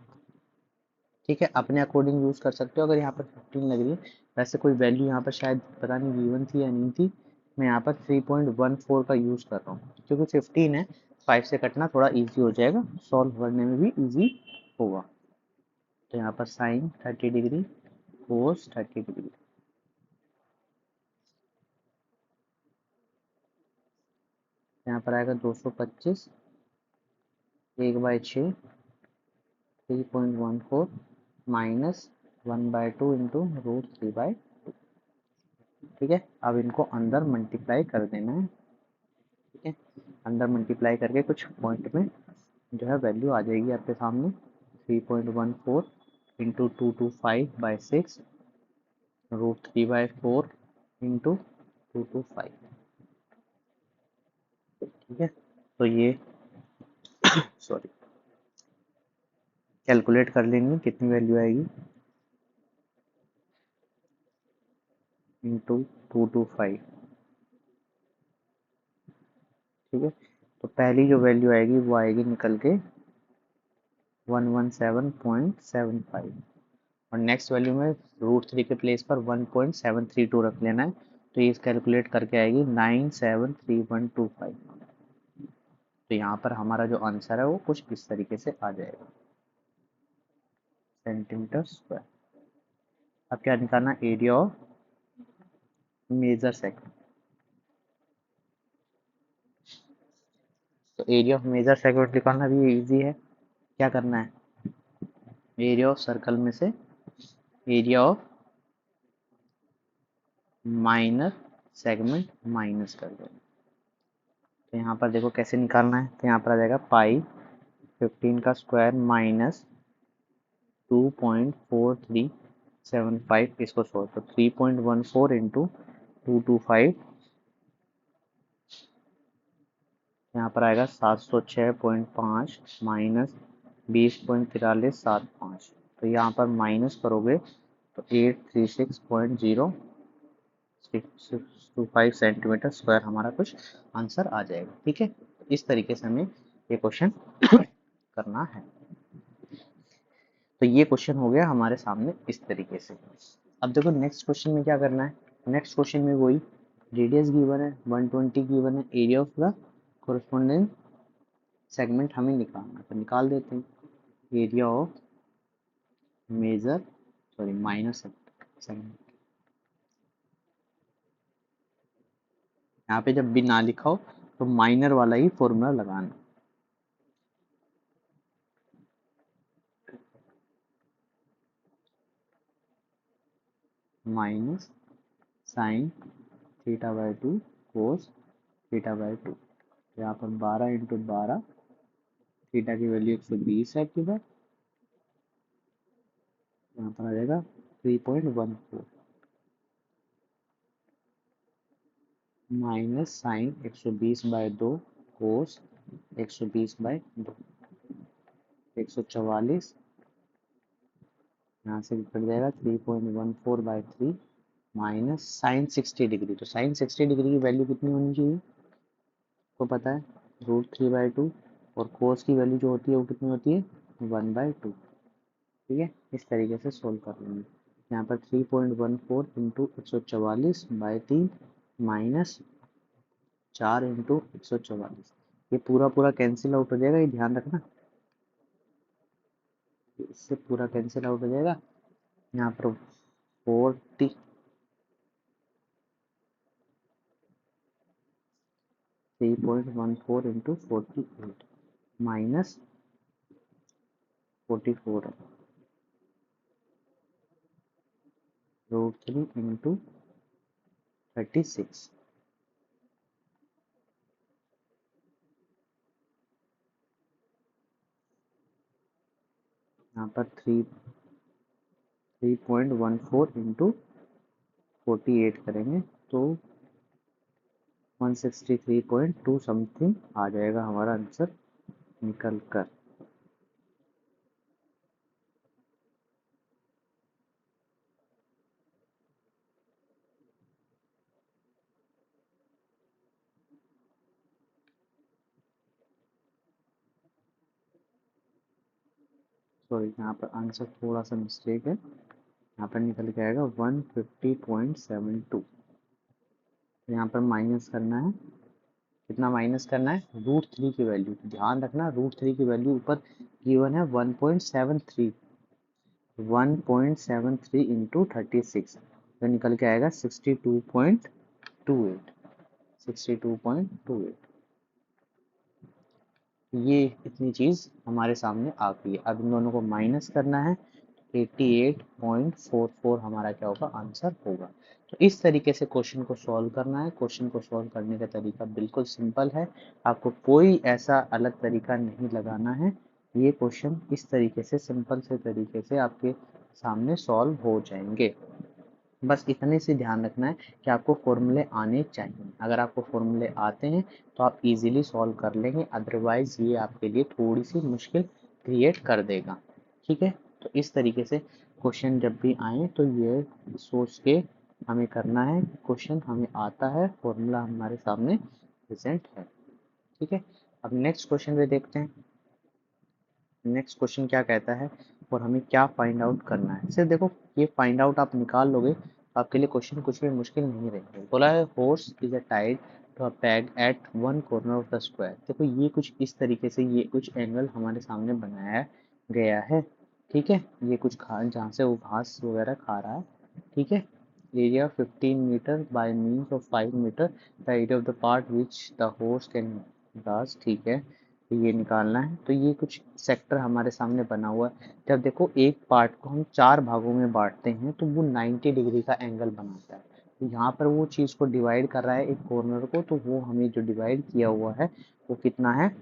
ठीक है, अपने अकॉर्डिंग यूज़ कर सकते हो। अगर यहाँ पर 15 लग रही है, वैसे कोई वैल्यू यहाँ पर शायद पता नहीं गिवन थी या नहीं थी, मैं यहाँ पर 3.14 का यूज़ कर रहा हूँ क्योंकि 15 है, 5 से कटना थोड़ा इजी हो जाएगा, सॉल्व करने में भी इजी होगा। तो यहाँ पर साइन 30 डिग्री कोस 30 डिग्री, यहाँ पर आएगा 225 1/6 3.14 माइनस 1/2 इंटू √3/2। ठीक है, अब इनको अंदर मल्टीप्लाई कर देना है। ठीक है, अंदर मल्टीप्लाई करके कुछ पॉइंट में जो है वैल्यू आ जाएगी आपके सामने, 3.14 इंटू 225/6 √3/4 इंटू 225। ठीक है, तो ये सॉरी कैलकुलेट कर लेंगे कितनी वैल्यू आएगी, इंटू 225। ठीक है, तो पहली जो वैल्यू आएगी वो आएगी निकल के 117.75, और नेक्स्ट वैल्यू में √3 के प्लेस पर 1.732 रख लेना है, तो ये कैलकुलेट करके आएगी 973125। तो यहाँ पर हमारा जो आंसर है वो कुछ इस तरीके से आ जाएगा, सेंटीमीटर स्क्वायर। अब क्या निकालना, एरिया ऑफ मेजर सेगमेंट। तो एरिया ऑफ मेजर सेगमेंट निकालना भी इजी है। क्या करना है, एरिया ऑफ सर्कल में से area of minor segment minus कर देना। तो यहाँ पर देखो कैसे निकालना है, तो यहाँ पर आ जाएगा पाई 15 का स्क्वायर माइनस 2.4375, इसको सोल्व तो 3.14 इंटू 225, यहाँ पर आएगा 706.5 माइनस 20.4375। तो यहाँ पर माइनस करोगे तो 836.025 सेंटीमीटर स्क्वायर हमारा कुछ आंसर आ जाएगा। ठीक है, इस तरीके से हमें ये क्वेश्चन करना है। तो ये क्वेश्चन हो गया हमारे सामने इस तरीके से। अब देखो नेक्स्ट क्वेश्चन में क्या करना है, नेक्स्ट क्वेश्चन में वही रेडियस गिवन है, 120 गिवन है, area of the corresponding segment हमें निकालना है, तो निकाल देते हैं। Area of major minor segment, यहाँ पे जब भी ना लिखा हो तो माइनर वाला ही फॉर्मूला लगाना। Minus sine theta by 2 cos theta by 2, यहाँ पर 12 इंटू 12, थीटा की वैल्यू 120 है आपके पास, यहाँ पर आ जाएगा 3.14 माइनस साइन 120/2 कोस 120/2, 144, यहाँ से कट जाएगा 3.14/3 माइनस साइन 60 डिग्री। तो साइन 60 डिग्री की वैल्यू कितनी होनी चाहिए, को पता है, √3/2, और कोस की वैल्यू जो होती है वो कितनी होती है, 1/2। ठीक है, इस तरीके से सोल्व कर लेंगे। यहाँ पर 3.14 इंटू 144/3 माइनस 4 इंटू 144, ये पूरा पूरा कैंसिल आउट हो जाएगा, ये ध्यान रखना, इससे पूरा कैंसिल आउट हो जाएगा। यहाँ पर 40 3.14 इंटू 48 माइनस 44 है, √3 इंटू 36, यहाँ पर 3.14 इंटू 48 करेंगे तो 163.2 समथिंग आ जाएगा हमारा आंसर निकल कर। सॉरी यहाँ पर आंसर थोड़ा सा मिस्टेक है, यहाँ पर निकल के आएगा 150.72। यहाँ पर माइनस करना है, कितना माइनस करना है, √3 की वैल्यू। ध्यान रखना √3 की वैल्यू ऊपर गिवन है 1.73, 1.73 इंटू 36, तो निकल के आएगा 62.28, 62.28। ये इतनी चीज़ हमारे सामने आ गई है। अब इन दोनों को माइनस करना है, 88.44 हमारा क्या होगा, आंसर होगा। तो इस तरीके से क्वेश्चन को सॉल्व करना है। क्वेश्चन को सॉल्व करने का तरीका बिल्कुल सिंपल है, आपको कोई ऐसा अलग तरीका नहीं लगाना है। ये क्वेश्चन इस तरीके से, सिंपल से तरीके से आपके सामने सॉल्व हो जाएंगे। बस इतने से ध्यान रखना है कि आपको फॉर्मूले आने चाहिए। अगर आपको फॉर्मूले आते हैं तो आप इजीली सॉल्व कर लेंगे, अदरवाइज ये आपके लिए थोड़ी सी मुश्किल क्रिएट कर देगा। ठीक है, तो इस तरीके से क्वेश्चन जब भी आए तो ये सोच के हमें करना है, क्वेश्चन हमें आता है, फॉर्मूला हमारे सामने प्रेजेंट है। ठीक है, अब नेक्स्ट क्वेश्चन पे देखते हैं। नेक्स्ट क्वेश्चन क्या कहता है और हमें क्या फाइंड आउट करना है। सिर्फ देखो, ये फाइंड आउट आप निकाल लोगे तो आपके लिए क्वेश्चन कुछ भी मुश्किल नहीं रहेंगे। बोला है horse is a tied to a peg at one corner of the square. देखो ये कुछ इस तरीके से, ये कुछ एंगल हमारे सामने बनाया गया है। ठीक है, ये कुछ खा जहाँ से वो घास वगैरह खा रहा है। ठीक है, area 15 metre by means of 5 metre, the area of the part which the horse can grass. ठीक है, तो ये निकालना है। तो ये कुछ सेक्टर हमारे सामने बना हुआ है। जब देखो एक पार्ट को हम 4 भागों में बांटते हैं तो वो 90 डिग्री का एंगल बनाता है। तो यहाँ पर वो चीज़ को डिवाइड कर रहा है एक कॉर्नर को, तो वो हमें जो डिवाइड किया हुआ है वो कितना है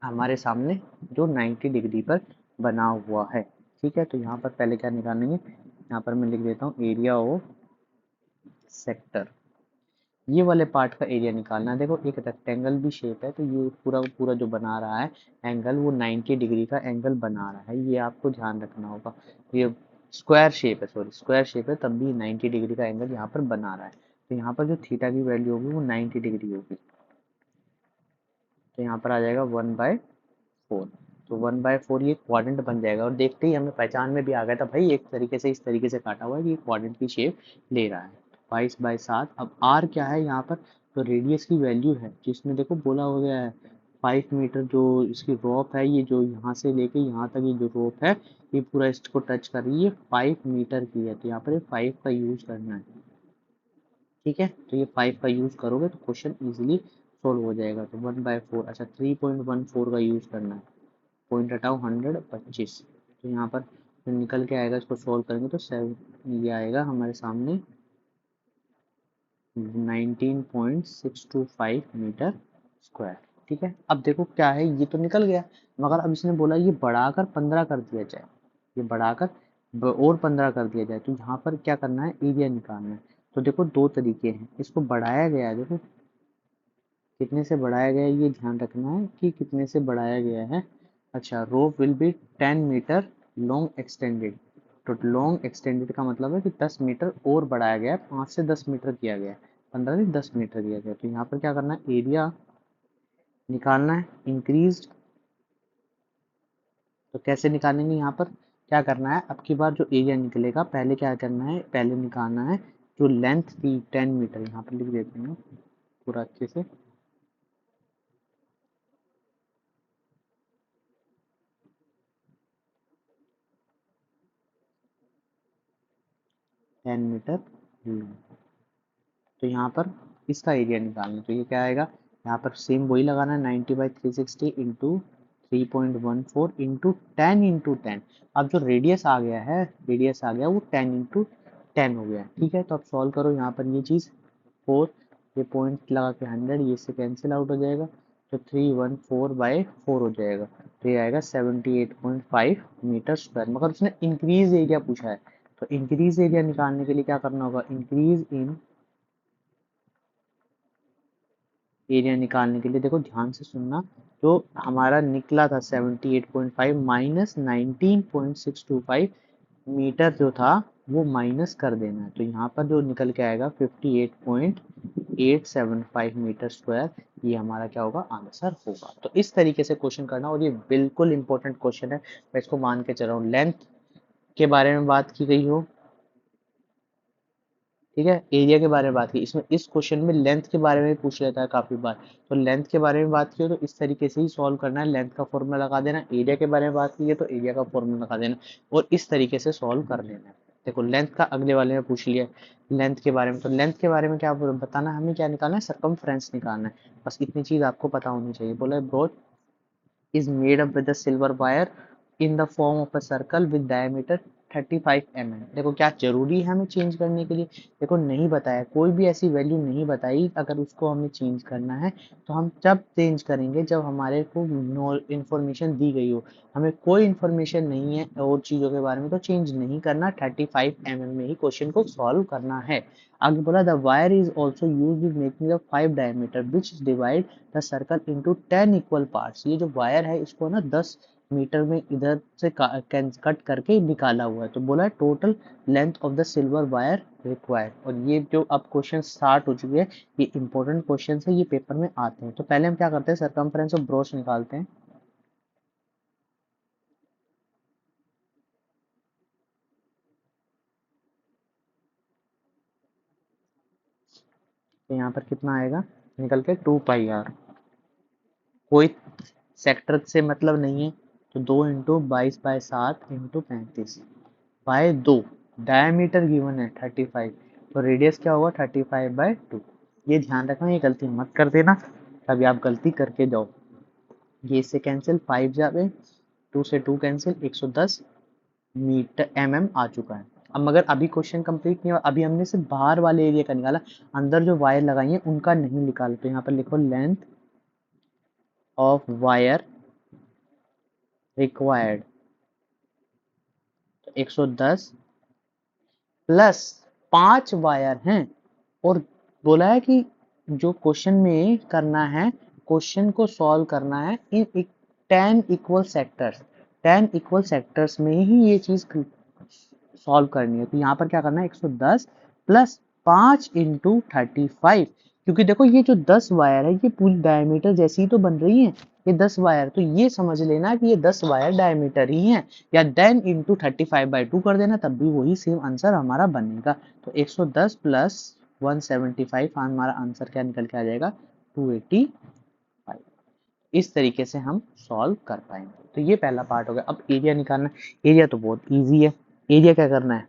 हमारे सामने, जो 90 डिग्री पर बना हुआ है। ठीक है, तो यहाँ पर पहले क्या निकालेंगे, यहाँ पर मैं लिख देता हूँ एरिया ऑफ सेक्टर। ये वाले पार्ट का एरिया निकालना है। देखो एक रेक्टेंगल भी शेप है, तो ये पूरा पूरा जो बना रहा है एंगल, वो 90 डिग्री का एंगल बना रहा है। ये आपको ध्यान रखना होगा। ये स्क्वायर शेप है, सॉरी स्क्वायर शेप है, तब भी 90 डिग्री का एंगल यहाँ पर बना रहा है। तो यहाँ पर जो थीटा की वैल्यू होगी वो 90 डिग्री होगी। तो यहाँ पर आ जाएगा 1/4। तो 1/4 ये क्वाड्रेंट बन जाएगा। और देखते ही हमें पहचान में भी आ गया था भाई, एक तरीके से इस तरीके से काटा हुआ है कि ये क्वाड्रेंट की शेप ले रहा है। 22/7। अब आर क्या है यहाँ पर, तो रेडियस की वैल्यू है, जिसमें देखो बोला हो गया है 5 मीटर जो इसकी रोप है, ये जो यहाँ से लेके यहाँ तक ये जो रोप है, ये पूरा इसको टच कर रही है, 5 मीटर की है। तो यहाँ पर 5 का यूज करना है। ठीक है, तो ये 5 का यूज करोगे तो क्वेश्चन इजीली सोल्व हो जाएगा। तो 1/4, अच्छा 3.14 का यूज करना है, पॉइंट हटाओ 125। तो यहाँ पर जो निकल के आएगा, इसको सोल्व करेंगे तो 7 ये आएगा हमारे सामने 19.625 मीटर स्क्वायर। ठीक है, अब देखो क्या है, ये तो निकल गया, मगर अब इसने बोला ये बढ़ाकर 15 कर दिया जाए, ये बढ़ाकर और 15 कर दिया जाए। तो यहाँ पर क्या करना है, एरिया निकालना है। तो देखो दो तरीके हैं, इसको बढ़ाया गया है, देखो कितने से बढ़ाया गया है, ये ध्यान रखना है कि कितने से बढ़ाया गया है। अच्छा, rope will be 10 metre long extended. तो लॉन्ग एक्सटेंडेड का मतलब है कि 10 मीटर और बढ़ाया गया है, 5 से 10 मीटर किया गया है, 15 से 10 मीटर किया गया। तो यहाँ पर क्या करना है, एरिया निकालना है इंक्रीज। तो कैसे निकालेंगे, यहाँ पर क्या करना है, अब की बार जो एरिया निकलेगा पहले क्या करना है, पहले निकालना है जो लेंथ थी 10 मीटर, यहाँ पर लिख देते हैं पूरा अच्छे से, 10 मीटर लॉन्ग। तो यहाँ पर इसका एरिया निकालना, तो ये क्या आएगा, यहाँ पर सेम वही लगाना है, 90/360 इंटू 3.14 इंटू 10 अब जो रेडियस आ गया है, रेडियस आ गया वो 10 हो गया। ठीक है, तो अब सॉल्व करो यहाँ पर ये चीज़, 4, ये पॉइंट लगा के 100, ये से कैंसिल आउट हो जाएगा, तो 314/4 हो जाएगा। तो ये आएगा 78.5 मीटर स्क्वायर। मगर उसने इंक्रीज एरिया पूछा है, तो इंक्रीज एरिया निकालने के लिए क्या करना होगा, इंक्रीज इन एरिया निकालने के लिए देखो ध्यान से सुनना, जो हमारा निकला था 78.5 माइनस 19.625 मीटर जो था वो माइनस कर देना है, तो यहाँ पर जो निकल के आएगा 58.875 मीटर स्क्वायर, ये हमारा क्या होगा, आंसर होगा। तो इस तरीके से क्वेश्चन करना, और ये बिल्कुल इंपॉर्टेंट क्वेश्चन है, मैं इसको मान के चल रहा हूँ। लेंथ के बारे में बात की गई हो, ठीक है, एरिया के बारे में बात की, इसमें इस क्वेश्चन में लेंथ के बारे में पूछ लेता है काफी बार, तो लेंथ के बारे में बात की हो तो इस तरीके से ही सॉल्व करना है, लेंथ का फॉर्मूला लगा देना, एरिया के बारे में बात की है तो एरिया का फॉर्मूला लगा देना, और इस तरीके से सॉल्व कर लेना है। देखो लेंथ का अगले वाले में पूछ लिया लेंथ के बारे में, तो लेंथ के बारे में क्या बताना है हमें, क्या निकालना है, सरकमफ्रेंस निकालना है, बस इतनी चीज आपको पता होनी चाहिए। बोला है broach is made up with a silver wire in the form of a circle with diameter 35 mm। देखो क्या जरूरी है हमें चेंज करने के लिए, देखो नहीं बताया, कोई भी ऐसी वैल्यू नहीं बताई, अगर उसको हमें चेंज करना है तो हम जब चेंज करेंगे जब हमारे को इन्फॉर्मेशन दी गई हो, हमें कोई इन्फॉर्मेशन नहीं है और चीज़ों के बारे में तो चेंज नहीं करना, 35 mm में ही क्वेश्चन को सॉल्व करना है। आगे बोला the wire is also use in making the 5 diameter which divide the circle into 10 equal parts. ये जो वायर है इसको ना 10 मीटर में इधर से कट करके निकाला हुआ है, तो बोला है total length of the silver wire required. और ये जो अब क्वेश्चन स्टार्ट हो चुके हैं, ये इंपॉर्टेंट क्वेश्चन है, ये पेपर में आते हैं। तो पहले हम क्या करते हैं, सरकमफ्रेंस और ब्रोच निकालते हैं। तो यहाँ पर कितना आएगा निकल के 2 पाई आर, कोई सेक्टर से मतलब नहीं है, तो 2 × 22/7 × 35 बाय 2, डायमीटर गिवन है 35, तो रेडियस क्या होगा 35/2। ये ध्यान रखना, ये गलती मत कर देना, तभी आप गलती करके जाओ। ये इससे कैंसिल 5 जावे, 2 से 2 कैंसिल, 110 मीटर आ चुका है। अब मगर अभी क्वेश्चन कंप्लीट नहीं हुआ, अभी हमने सिर्फ बाहर वाले एरिया का निकाला, अंदर जो वायर लगाई है उनका नहीं निकाला। तो यहाँ पर लिखो length of wire required, 110 plus 5 wire हैं, और बोला है कि जो क्वेश्चन में करना है, क्वेश्चन को सॉल्व करना है इन 10 इक्वल सेक्टर्स, 10 इक्वल सेक्टर्स में ही ये चीज सॉल्व करनी है। तो यहाँ पर क्या करना है, 110 प्लस 5 इंटू 35, क्योंकि देखो ये जो 10 वायर है ये पूरी डायमीटर जैसी ही तो बन रही है, ये 10 वायर, तो ये समझ लेना कि ये 10 वायर डायमीटर ही है, या 10 इंटू 35/2 कर देना, तब भी वही सेम आंसर हमारा बनेगा। तो 110 प्लस 175 हमारा आंसर क्या निकल के आ जाएगा, 285। इस तरीके से हम सॉल्व कर पाएंगे। तो ये पहला पार्ट हो गया। अब एरिया निकालना, एरिया तो बहुत ईजी है। एरिया क्या करना है,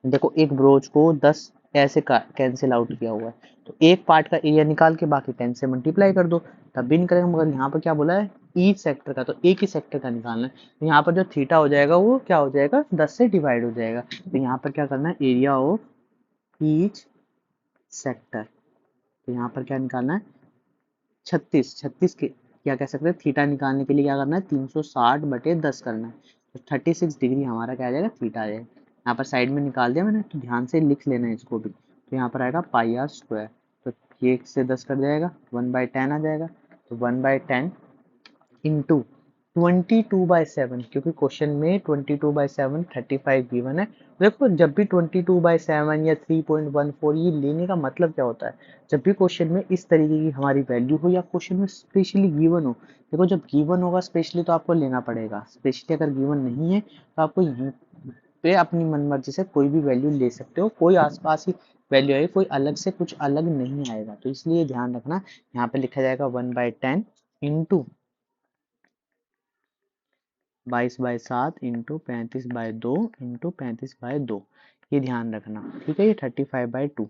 देखो एक ब्रोच को 10 ऐसे कैंसिल आउट किया हुआ है, तो एक पार्ट का एरिया निकाल के बाकी 10 से मल्टीप्लाई कर दो, तब भी निकलेगा। मगर यहाँ पर क्या बोला है, ईच सेक्टर का, तो एक ही सेक्टर का निकालना है, तो यहाँ पर जो थीटा हो जाएगा वो क्या हो जाएगा, 10 से डिवाइड हो जाएगा। तो यहाँ पर क्या करना है, एरिया ऑफ ईच सेक्टर, तो यहाँ पर क्या निकालना है, 36 के क्या कह सकते हैं, थीटा निकालने के लिए क्या करना है, 360/10 करना है, तो 36 डिग्री हमारा क्या आ जाएगा, थीटा आ जाएगा। यहाँ पर साइड में निकाल दिया मैंने, तो ध्यान से लिख लेना है इसको भी। तो यहाँ पर आएगा πr², तो ये 1 से 10 कट जाएगा, 1/10 आ जाएगा, तो 1/10 इंटू 22/7, क्योंकि क्वेश्चन में 22/7 35 गिवन है। देखो जब भी 22/7 या 3.14 ये लेने का मतलब क्या होता है, जब भी क्वेश्चन में इस तरीके की हमारी वैल्यू हो या क्वेश्चन में स्पेशली गिवन हो, देखो जब गिवन होगा स्पेशली तो आपको लेना पड़ेगा, स्पेशली अगर गिवन नहीं है तो आपको पे अपनी मनमर्जी से कोई भी वैल्यू ले सकते हो, कोई आसपास ही वैल्यू है, कोई अलग से कुछ अलग नहीं आएगा। तो इसलिए ध्यान रखना, यहाँ पे लिखा जाएगा 1/10 इंटू 22/7 इंटू 35/2 इंटू 35/2, ये ध्यान रखना, ठीक है। ये 35/2,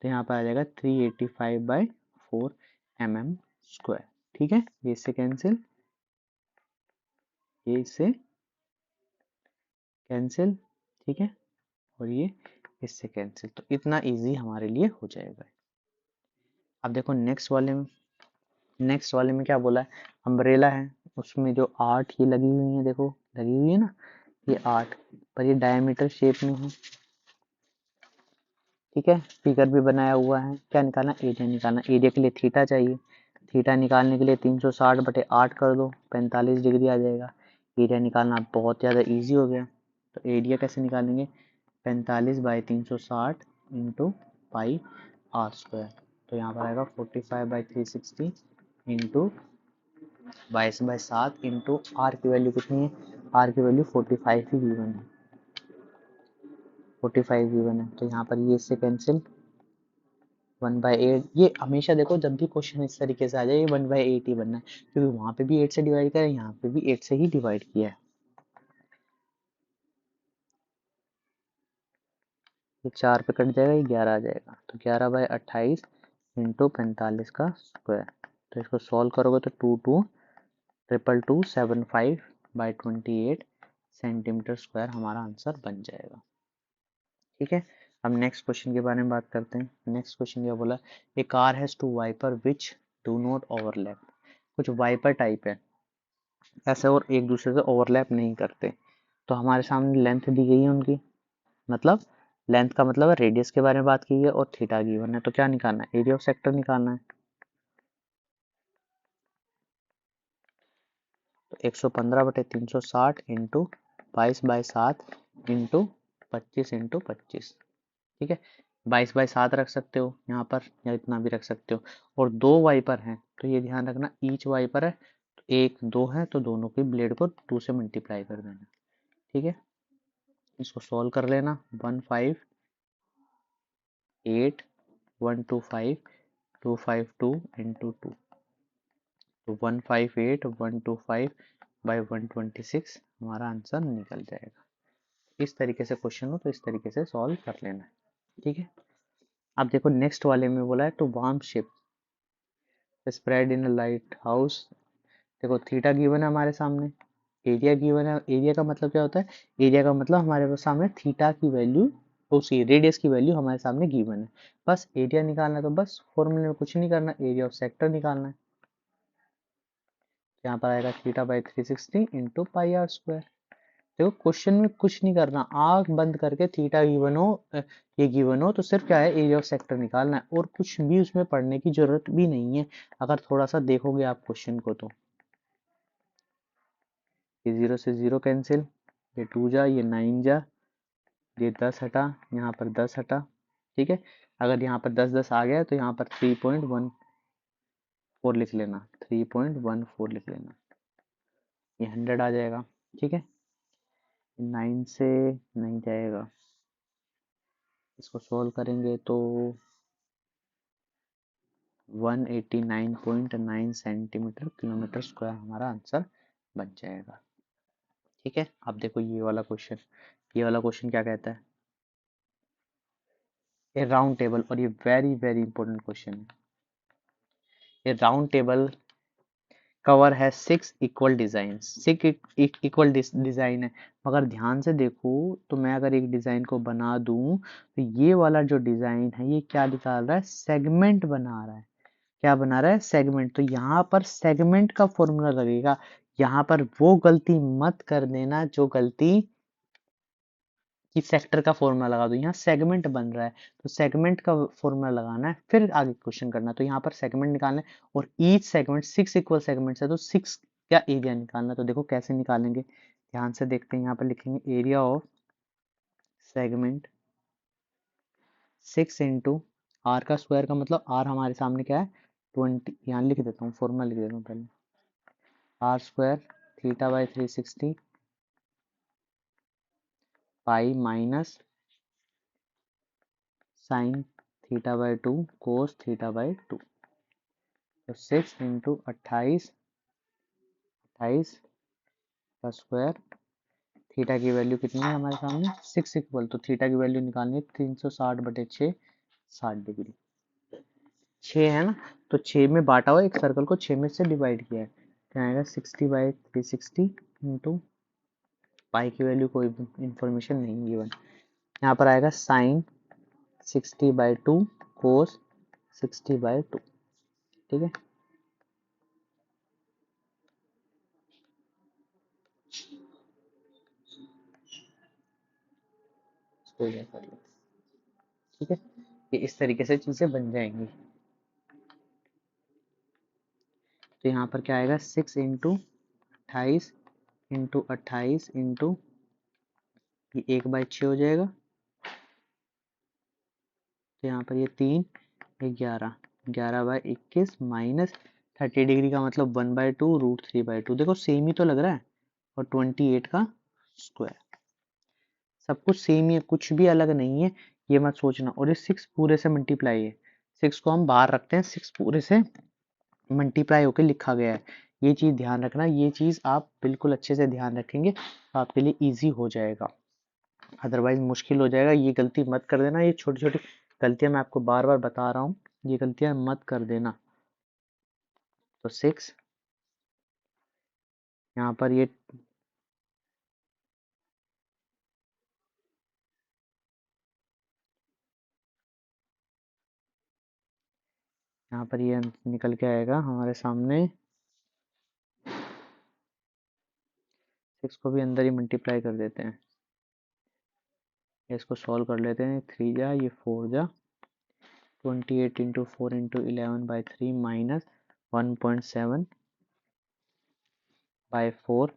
तो यहाँ पर आ जाएगा 385/4 mm², ठीक है। ये इससे कैंसिल, ये इससे कैंसिल, ठीक है, और ये इससे कैंसिल, तो इतना इजी हमारे लिए हो जाएगा। अब देखो नेक्स्ट वाले में क्या बोला है, अम्ब्रेला है, उसमें जो 8 ये लगी हुई है, देखो लगी हुई है ना, ये 8 पर ये डायमीटर शेप में है, ठीक है। फिगर भी बनाया हुआ है, क्या निकालना, एरिया निकालना। एरिया के लिए थीटा चाहिए, थीटा निकालने के लिए 360/8 कर दो, 45 डिग्री आ जाएगा। एरिया निकालना बहुत ज़्यादा इजी हो गया। तो एरिया कैसे निकालेंगे, 45/360 इंटू पाई आर स्क्वायर। तो यहाँ पर आएगा 45/360 इंटू 22/7 इंटू आर की वैल्यू कितनी है, आर की वैल्यू 45 ही गिवन है, 45 गिवन है। तो यहाँ पर ये इससे कैंसिल, 1/8। ये हमेशा देखो जब भी क्वेश्चन इस तरीके से आ जाए ये 1/8 ही बनना है, क्योंकि वहां पे भी 8 से डिवाइड करें, यहाँ पे भी 8 से ही डिवाइड किया है। ये 4 पे कट जाएगा, ये 11 आ जाएगा, तो 11/28 इंटू 45 का स्क्वायर। तो इसको सॉल्व करोगे तो 222275/28 सेंटीमीटर स्क्वायर हमारा आंसर बन जाएगा। ठीक है, अब नेक्स्ट क्वेश्चन के बारे में बात करते हैं। नेक्स्ट क्वेश्चन क्या बोला, a car has two wiper which do not overlap. कुछ वाइपर टाइप है ऐसे और एक दूसरे से ओवरलैप नहीं करते। तो हमारे सामने लेंथ दी गई है उनकी, मतलब लेंथ का मतलब है रेडियस के बारे में बात की है और थीटा गिवन है। तो क्या निकालना है, एरिया ऑफ सेक्टर निकालना है। तो 115/360 इंटू 22/7 इंटू 25 इंटू 25। ठीक है, 22/7 रख सकते हो यहाँ पर या इतना भी रख सकते हो। और दो वाइपर हैं तो ये ध्यान रखना, ईच वाइपर है तो एक दो है तो दोनों की ब्लेड को 2 से मल्टीप्लाई कर देना। ठीक है, इसको सॉल्व कर लेना, 158,125,252 इंटू 2। तो 158,125/126 हमारा आंसर निकल जाएगा। इस तरीके से क्वेश्चन हो तो इस तरीके से सॉल्व कर लेना है। ठीक है, अब देखो नेक्स्ट वाले में बोला है two warm ship spread in light house. देखो थीटा गिवन है हमारे सामने, एरिया गिवन है। एरिया का मतलब क्या होता है, एरिया का मतलब हमारे सामने थीटा की वैल्यू, उसी रेडियस की वैल्यू हमारे सामने गिवन है। बस एरिया निकालना है, तो बस फॉर्मूले में कुछ नहीं करना, एरिया ऑफ सेक्टर निकालना है। यहाँ पर आएगा θ/360 इंटू पाई आर स्क्वायर। देखो क्वेश्चन में कुछ नहीं करना, आंख बंद करके थीटा गिवन हो, ये गिवन हो तो सिर्फ क्या है, एरिया ऑफ सेक्टर निकालना है और कुछ भी उसमें पढ़ने की जरूरत भी नहीं है। अगर थोड़ा सा देखोगे आप क्वेश्चन को तो ये 0 से 0 कैंसिल, ये 2 जा, ये 9 जा, ये 10 हटा, यहाँ पर 10 हटा। ठीक है, अगर यहाँ पर 10 10 आ गया तो यहाँ पर 3.14 लिख लेना, 3.14 लिख लेना, ये 100 आ जाएगा। ठीक है, 9 से नहीं जाएगा, इसको सॉल्व करेंगे तो 189.9 सेंटीमीटर किलोमीटर स्क्वायर हमारा आंसर बन जाएगा। ठीक है, अब देखो ये वाला क्वेश्चन, ये वाला क्वेश्चन क्या कहता है, ए राउंड टेबल, और ये वेरी वेरी इंपॉर्टेंट क्वेश्चन है। ए राउंड टेबल कवर है 6 इक्वल डिजाइन, 6 इक्वल डिजाइन है। मगर ध्यान से देखो तो मैं अगर एक डिजाइन को बना दूं तो ये वाला जो डिजाइन है ये क्या निकाल रहा है, सेगमेंट बना रहा है। क्या बना रहा है, सेगमेंट। तो यहाँ पर सेगमेंट का फॉर्मूला लगेगा, यहाँ पर वो गलती मत कर देना जो गलती कि सेक्टर का फॉर्मूला लगा दो। यहाँ सेगमेंट बन रहा है तो सेगमेंट का फॉर्मूला लगाना है फिर आगे क्वेश्चन करना। तो यहाँ पर सेगमेंट निकालना है और ईच सेगमेंट 6 इक्वल सेगमेंट्स है तो 6 का एरिया निकालना। तो देखो कैसे निकालेंगे, ध्यान से देखते हैं। यहाँ पर लिखेंगे area of segment 6 into r का स्क्वायर, का मतलब आर हमारे सामने क्या है 20। यहाँ लिख देता हूँ, फॉर्मूला लिख देता हूँ पहले, r square θ/360 pi minus sine θ/2 cos θ/2। तो 6 इंटू 28 का स्क्वायर, थीटा की वैल्यू कितनी है हमारे सामने 6 इक्वल, तो थीटा की वैल्यू निकालनी है 360/6, 60 डिग्री। 6 है ना, तो 6 में बांटा हुआ एक सर्कल को 6 में से डिवाइड किया है, क्या आएगा 60/360 इंटू पाई की वैल्यू कोई इंफॉर्मेशन नहीं गिवन। यहाँ पर आएगा साइन 60/2 कोस 60/2। ठीक है, इसको ये कर लेते हैं। ठीक है, ये इस तरीके से चीजें बन जाएंगी। तो यहाँ पर क्या आएगा 6 इंटू 28 इंटू 28 इंटू ये 1/6 हो जाएगा, तो यहाँ पर ये 3 11, 11/21 माइनस 30 डिग्री का मतलब 1/2 √3/2। देखो सेम ही तो लग रहा है, और 28 का स्क्वायर, सब कुछ सेम ही है, कुछ भी अलग नहीं है, ये मत सोचना। और ये 6 पूरे से मल्टीप्लाई है, 6 को हम बाहर रखते हैं, 6 पूरे से मल्टीप्लाई होकर लिखा गया है, ये चीज़ ध्यान रखना। ये चीज़ आप बिल्कुल अच्छे से ध्यान रखेंगे तो आपके लिए ईजी हो जाएगा, अदरवाइज मुश्किल हो जाएगा। ये गलती मत कर देना, ये छोटी छोटी गलतियां मैं आपको बार बार बता रहा हूँ, ये गलतियां मत कर देना। तो 6 यहाँ पर ये निकल के आएगा हमारे सामने, 6 को भी अंदर ही मल्टीप्लाई कर देते हैं, इसको सॉल्व कर लेते हैं। 3 जा ये 4 जा, 28 into 4 into 11/3 minus 1.7/4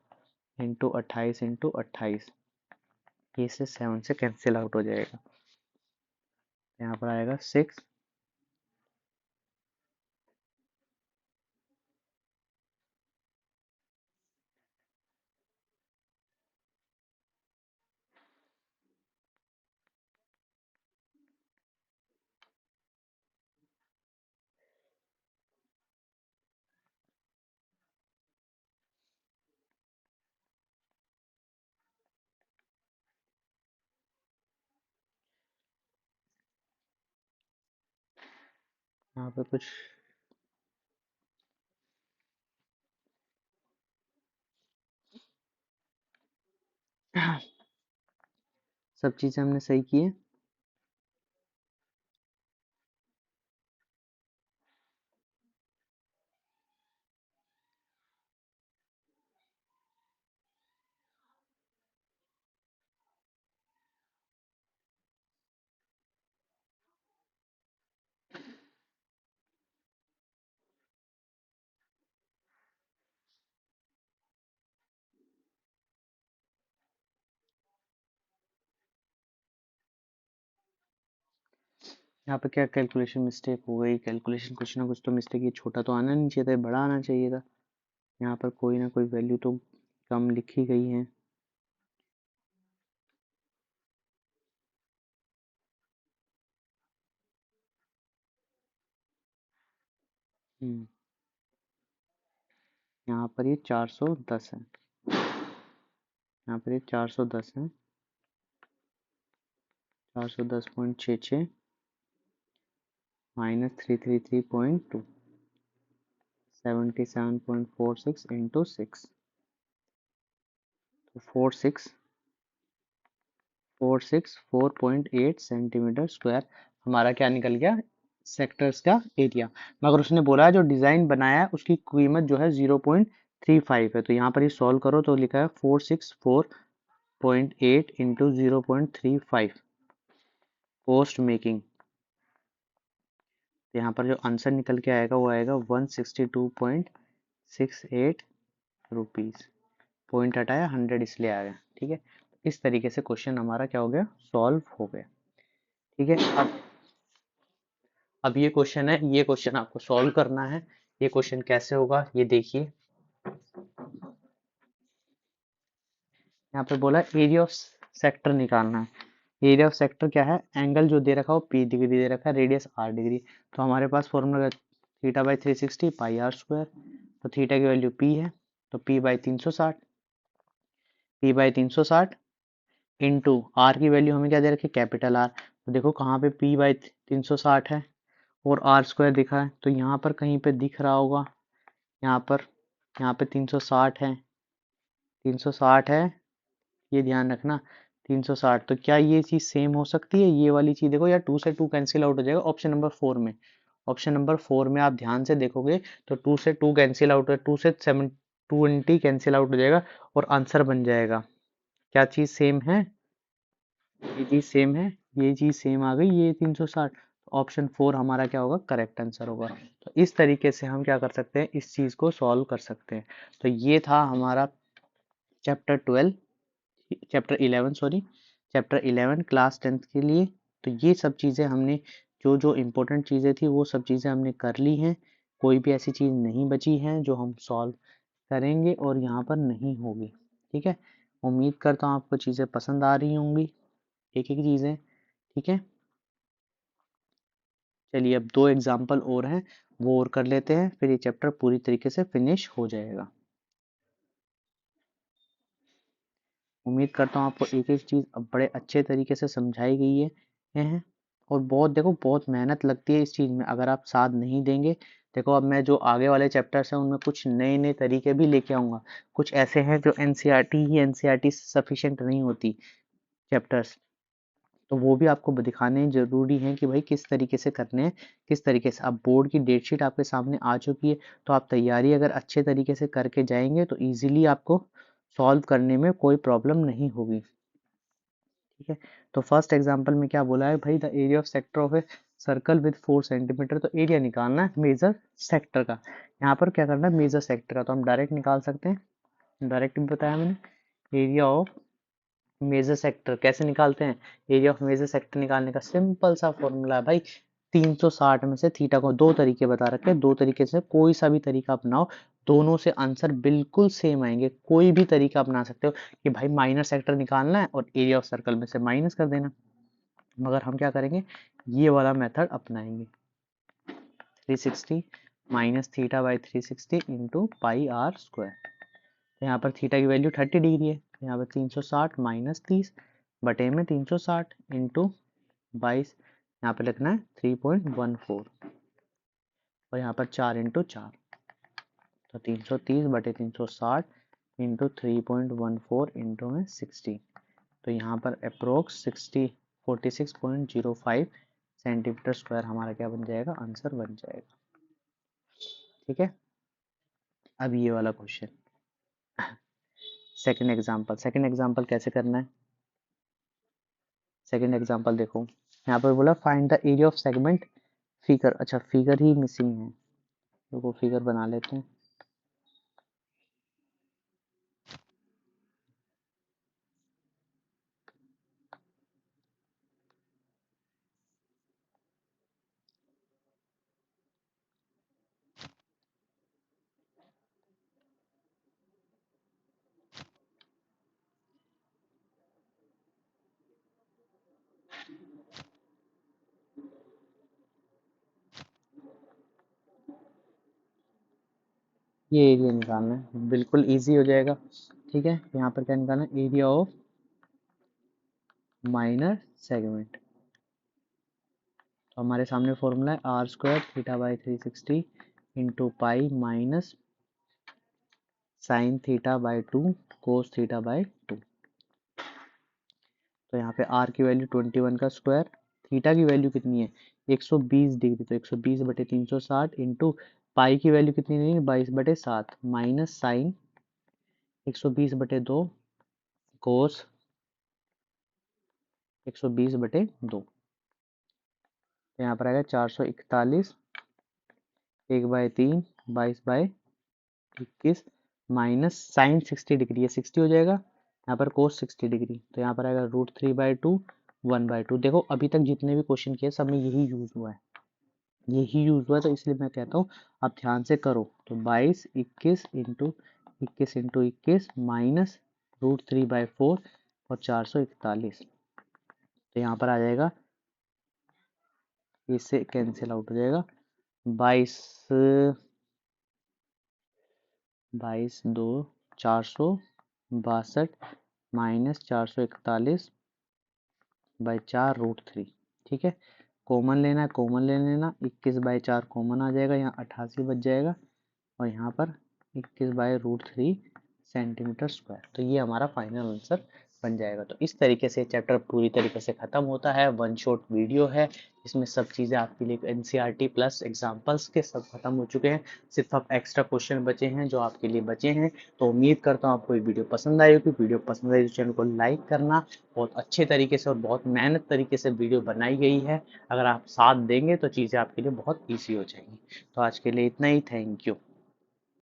into 28 into 28, ये से 7 से कैंसिल आउट हो जाएगा। यहाँ पर आएगा 6, यहाँ पे कुछ सब चीज़ें हमने सही की है। यहाँ पे क्या कैलकुलेशन मिस्टेक हो गई, कैलकुलेशन कुछ ना कुछ तो मिस्टेक, ये छोटा तो आना नहीं चाहिए था, बड़ा आना चाहिए था। यहाँ पर कोई ना कोई वैल्यू तो कम लिखी गई है। यहाँ पर ये 410 है, यहाँ पर ये 410 है, 410.66 माइनस 333.2, 77.46 इंटू 6, तो 4.8 सेंटीमीटर स्क्वायर हमारा क्या निकल गया, सेक्टर्स का एरिया। मगर उसने बोला है जो डिज़ाइन बनाया है उसकी कीमत जो है 0.35 है, तो यहाँ पर ये सॉल्व करो तो लिखा है 464.8 इंटू 0.35 पोस्ट मेकिंग। तो यहाँ पर जो आंसर निकल के आएगा वो आएगा 162.68 रुपीज़। पॉइंट हटाया, 100 इसलिए आ गया, ठीक है। इस तरीके से क्वेश्चन हमारा क्या हो गया, सॉल्व हो गया, ठीक है। अब ये क्वेश्चन है, ये क्वेश्चन आपको सॉल्व करना है। ये क्वेश्चन कैसे होगा ये देखिए, यहाँ पे बोला एरिया ऑफ सेक्टर निकालना है। एरिया ऑफ सेक्टर क्या है, एंगल जो दे रखा हो P डिग्री दे रखा है, रेडियस R डिग्री। तो हमारे पास फॉर्मूला θ/360 πr²। तो थीटा की वैल्यू P है, तो P/360, P/360 इंटू R की वैल्यू हमें क्या दे रखी है, कैपिटल R। तो देखो कहाँ पे P/360 है और R² दिखा है, तो यहाँ पर कहीं पे दिख रहा होगा, यहाँ पर, यहाँ पे 360 है, 360 है, ये ध्यान रखना 360। तो क्या ये चीज़ सेम हो सकती है, ये वाली चीज़ देखो यार, 2 से 2 कैंसिल आउट हो जाएगा ऑप्शन नंबर 4 में। ऑप्शन नंबर 4 में आप ध्यान से देखोगे तो 2 से 2 कैंसिल आउट है, 2 से 720 कैंसिल आउट हो जाएगा और आंसर बन जाएगा। क्या चीज़ सेम है, ये चीज़ सेम है, ये चीज़ सेम आ गई, ये 360। ऑप्शन 4 हमारा क्या होगा, करेक्ट आंसर होगा। तो इस तरीके से हम क्या कर सकते हैं, इस चीज़ को सॉल्व कर सकते हैं। तो ये था हमारा chapter 11 sorry, chapter 11 class 10th के लिए। तो ये सब चीज़ें हमने जो जो इम्पोर्टेंट चीज़ें थी वो सब चीज़ें हमने कर ली हैं। कोई भी ऐसी चीज़ नहीं बची है जो हम सॉल्व करेंगे और यहाँ पर नहीं होगी। ठीक है, उम्मीद करता हूँ आपको चीज़ें पसंद आ रही होंगी, एक एक चीज़ें। ठीक है, चलिए अब 2 एग्जाम्पल और हैं, वो और कर लेते हैं, फिर ये चैप्टर पूरी तरीके से फिनिश हो जाएगा। उम्मीद करता हूँ आपको एक एक चीज़ अब बड़े अच्छे तरीके से समझाई गई है। और बहुत देखो बहुत मेहनत लगती है इस चीज़ में, अगर आप साथ नहीं देंगे। देखो अब मैं जो आगे वाले चैप्टर्स हैं उनमें कुछ नए नए तरीके भी लेके आऊँगा। कुछ ऐसे हैं जो एनसीईआरटी ही एनसीईआरटी सफिशिएंट नहीं होती चैप्टर्स, तो वो भी आपको दिखाने ज़रूरी हैं कि भाई किस तरीके से करने हैं, किस तरीके से। अब बोर्ड की डेट शीट आपके सामने आ चुकी है, तो आप तैयारी अगर अच्छे तरीके से करके जाएंगे तो ईजिली आपको सॉल्व करने में कोई प्रॉब्लम नहीं होगी। ठीक है, तो फर्स्ट एग्जांपल में क्या बोला है भाई, the area of sector of a circle with 4 centimetre. तो एरिया निकालना है मेजर सेक्टर का। यहाँ पर क्या करना है, मेजर सेक्टर का, तो हम डायरेक्ट निकाल सकते हैं। डायरेक्ट भी बताया मैंने। एरिया ऑफ मेजर सेक्टर कैसे निकालते हैं, एरिया ऑफ मेजर सेक्टर निकालने का सिंपल सा फॉर्मूला है भाई, 360 में से थीटा को, दो तरीके बता रखे हैं, दो तरीके से कोई सा भी तरीका अपनाओ, दोनों से आंसर बिल्कुल सेम आएंगे। कोई भी तरीका अपना सकते हो कि भाई माइनर सेक्टर निकालना है और एरिया ऑफ सर्कल में से माइनस कर देना, मगर हम क्या करेंगे, ये वाला मेथड अपनाएंगे। 360 minus theta by 360 into pi r square. तो यहाँ पर थीटा की वैल्यू 30 डिग्री है, तो यहाँ पर 360 माइनस 30 बटे में 360 इंटू 22, यहाँ पर लिखना है 3.14 और यहाँ पर 4 इंटू 4, तो 330 बटे 360 इंटू 3.14 इंटू में 60, तो यहाँ पर अप्रोक्स 46.05 सेंटीमीटर स्क्वायर हमारा क्या बन जाएगा, आंसर बन जाएगा। ठीक है, अब ये वाला क्वेश्चन सेकंड एग्जांपल कैसे करना है। सेकंड एग्जांपल देखो, यहाँ पर बोला find the area of segment figure. अच्छा फिगर ही मिसिंग है, तो वो फिगर बना लेते हैं। ये एरिया निकालना है, बिल्कुल इजी हो जाएगा। ठीक है, यहाँ पर क्या निकालना है, एरिया ऑफ माइनर सेगमेंट। तो हमारे सामने फॉर्मूला है r square theta by 360 into pi minus sine theta by 2 cos theta by 2। तो यहाँ पे आर की वैल्यू 21 का स्क्वायर, थीटा की वैल्यू कितनी है 120 डिग्री, तो 120 बटे 360 इंटू पाई की वैल्यू कितनी है 22 बटे 7 माइनस साइन 120 बटे 2 कोस 120 बटे 2। तो यहाँ पर आएगा 441 1/3 22/21 माइनस साइन 60 डिग्री है 60 हो जाएगा, यहाँ पर कोस 60 डिग्री, तो यहाँ पर आएगा √3/2 1/2। देखो अभी तक जितने भी क्वेश्चन किए सब में यही यूज हुआ है, यही यूज हुआ है, तो इसलिए मैं कहता हूँ आप ध्यान से करो। तो 22 21 इंटू 21 माइनस √3/4 और 441, तो यहाँ पर आ जाएगा, इससे कैंसिल आउट हो जाएगा 22 22 2 462 माइनस 441/4 √3। ठीक है, कॉमन लेना है, कॉमन ले लेना, 21/4 कॉमन आ जाएगा, यहाँ 88 बच जाएगा और यहाँ पर 21/√3 सेंटीमीटर स्क्वायर। तो ये हमारा फाइनल आंसर बन जाएगा। तो इस तरीके से चैप्टर पूरी तरीके से खत्म होता है। वन शॉट वीडियो है, इसमें सब चीज़ें आपके लिए एनसीईआरटी प्लस एग्जाम्पल्स के सब खत्म हो चुके हैं, सिर्फ अब एक्स्ट्रा क्वेश्चन बचे हैं जो आपके लिए बचे हैं। तो उम्मीद करता हूँ आपको ये वीडियो पसंद आई होगी। वीडियो पसंद आई तो चैनल को लाइक करना, बहुत अच्छे तरीके से और बहुत मेहनत तरीके से वीडियो बनाई गई है, अगर आप साथ देंगे तो चीज़ें आपके लिए बहुत ईजी हो जाएंगी। तो आज के लिए इतना ही, थैंक यू।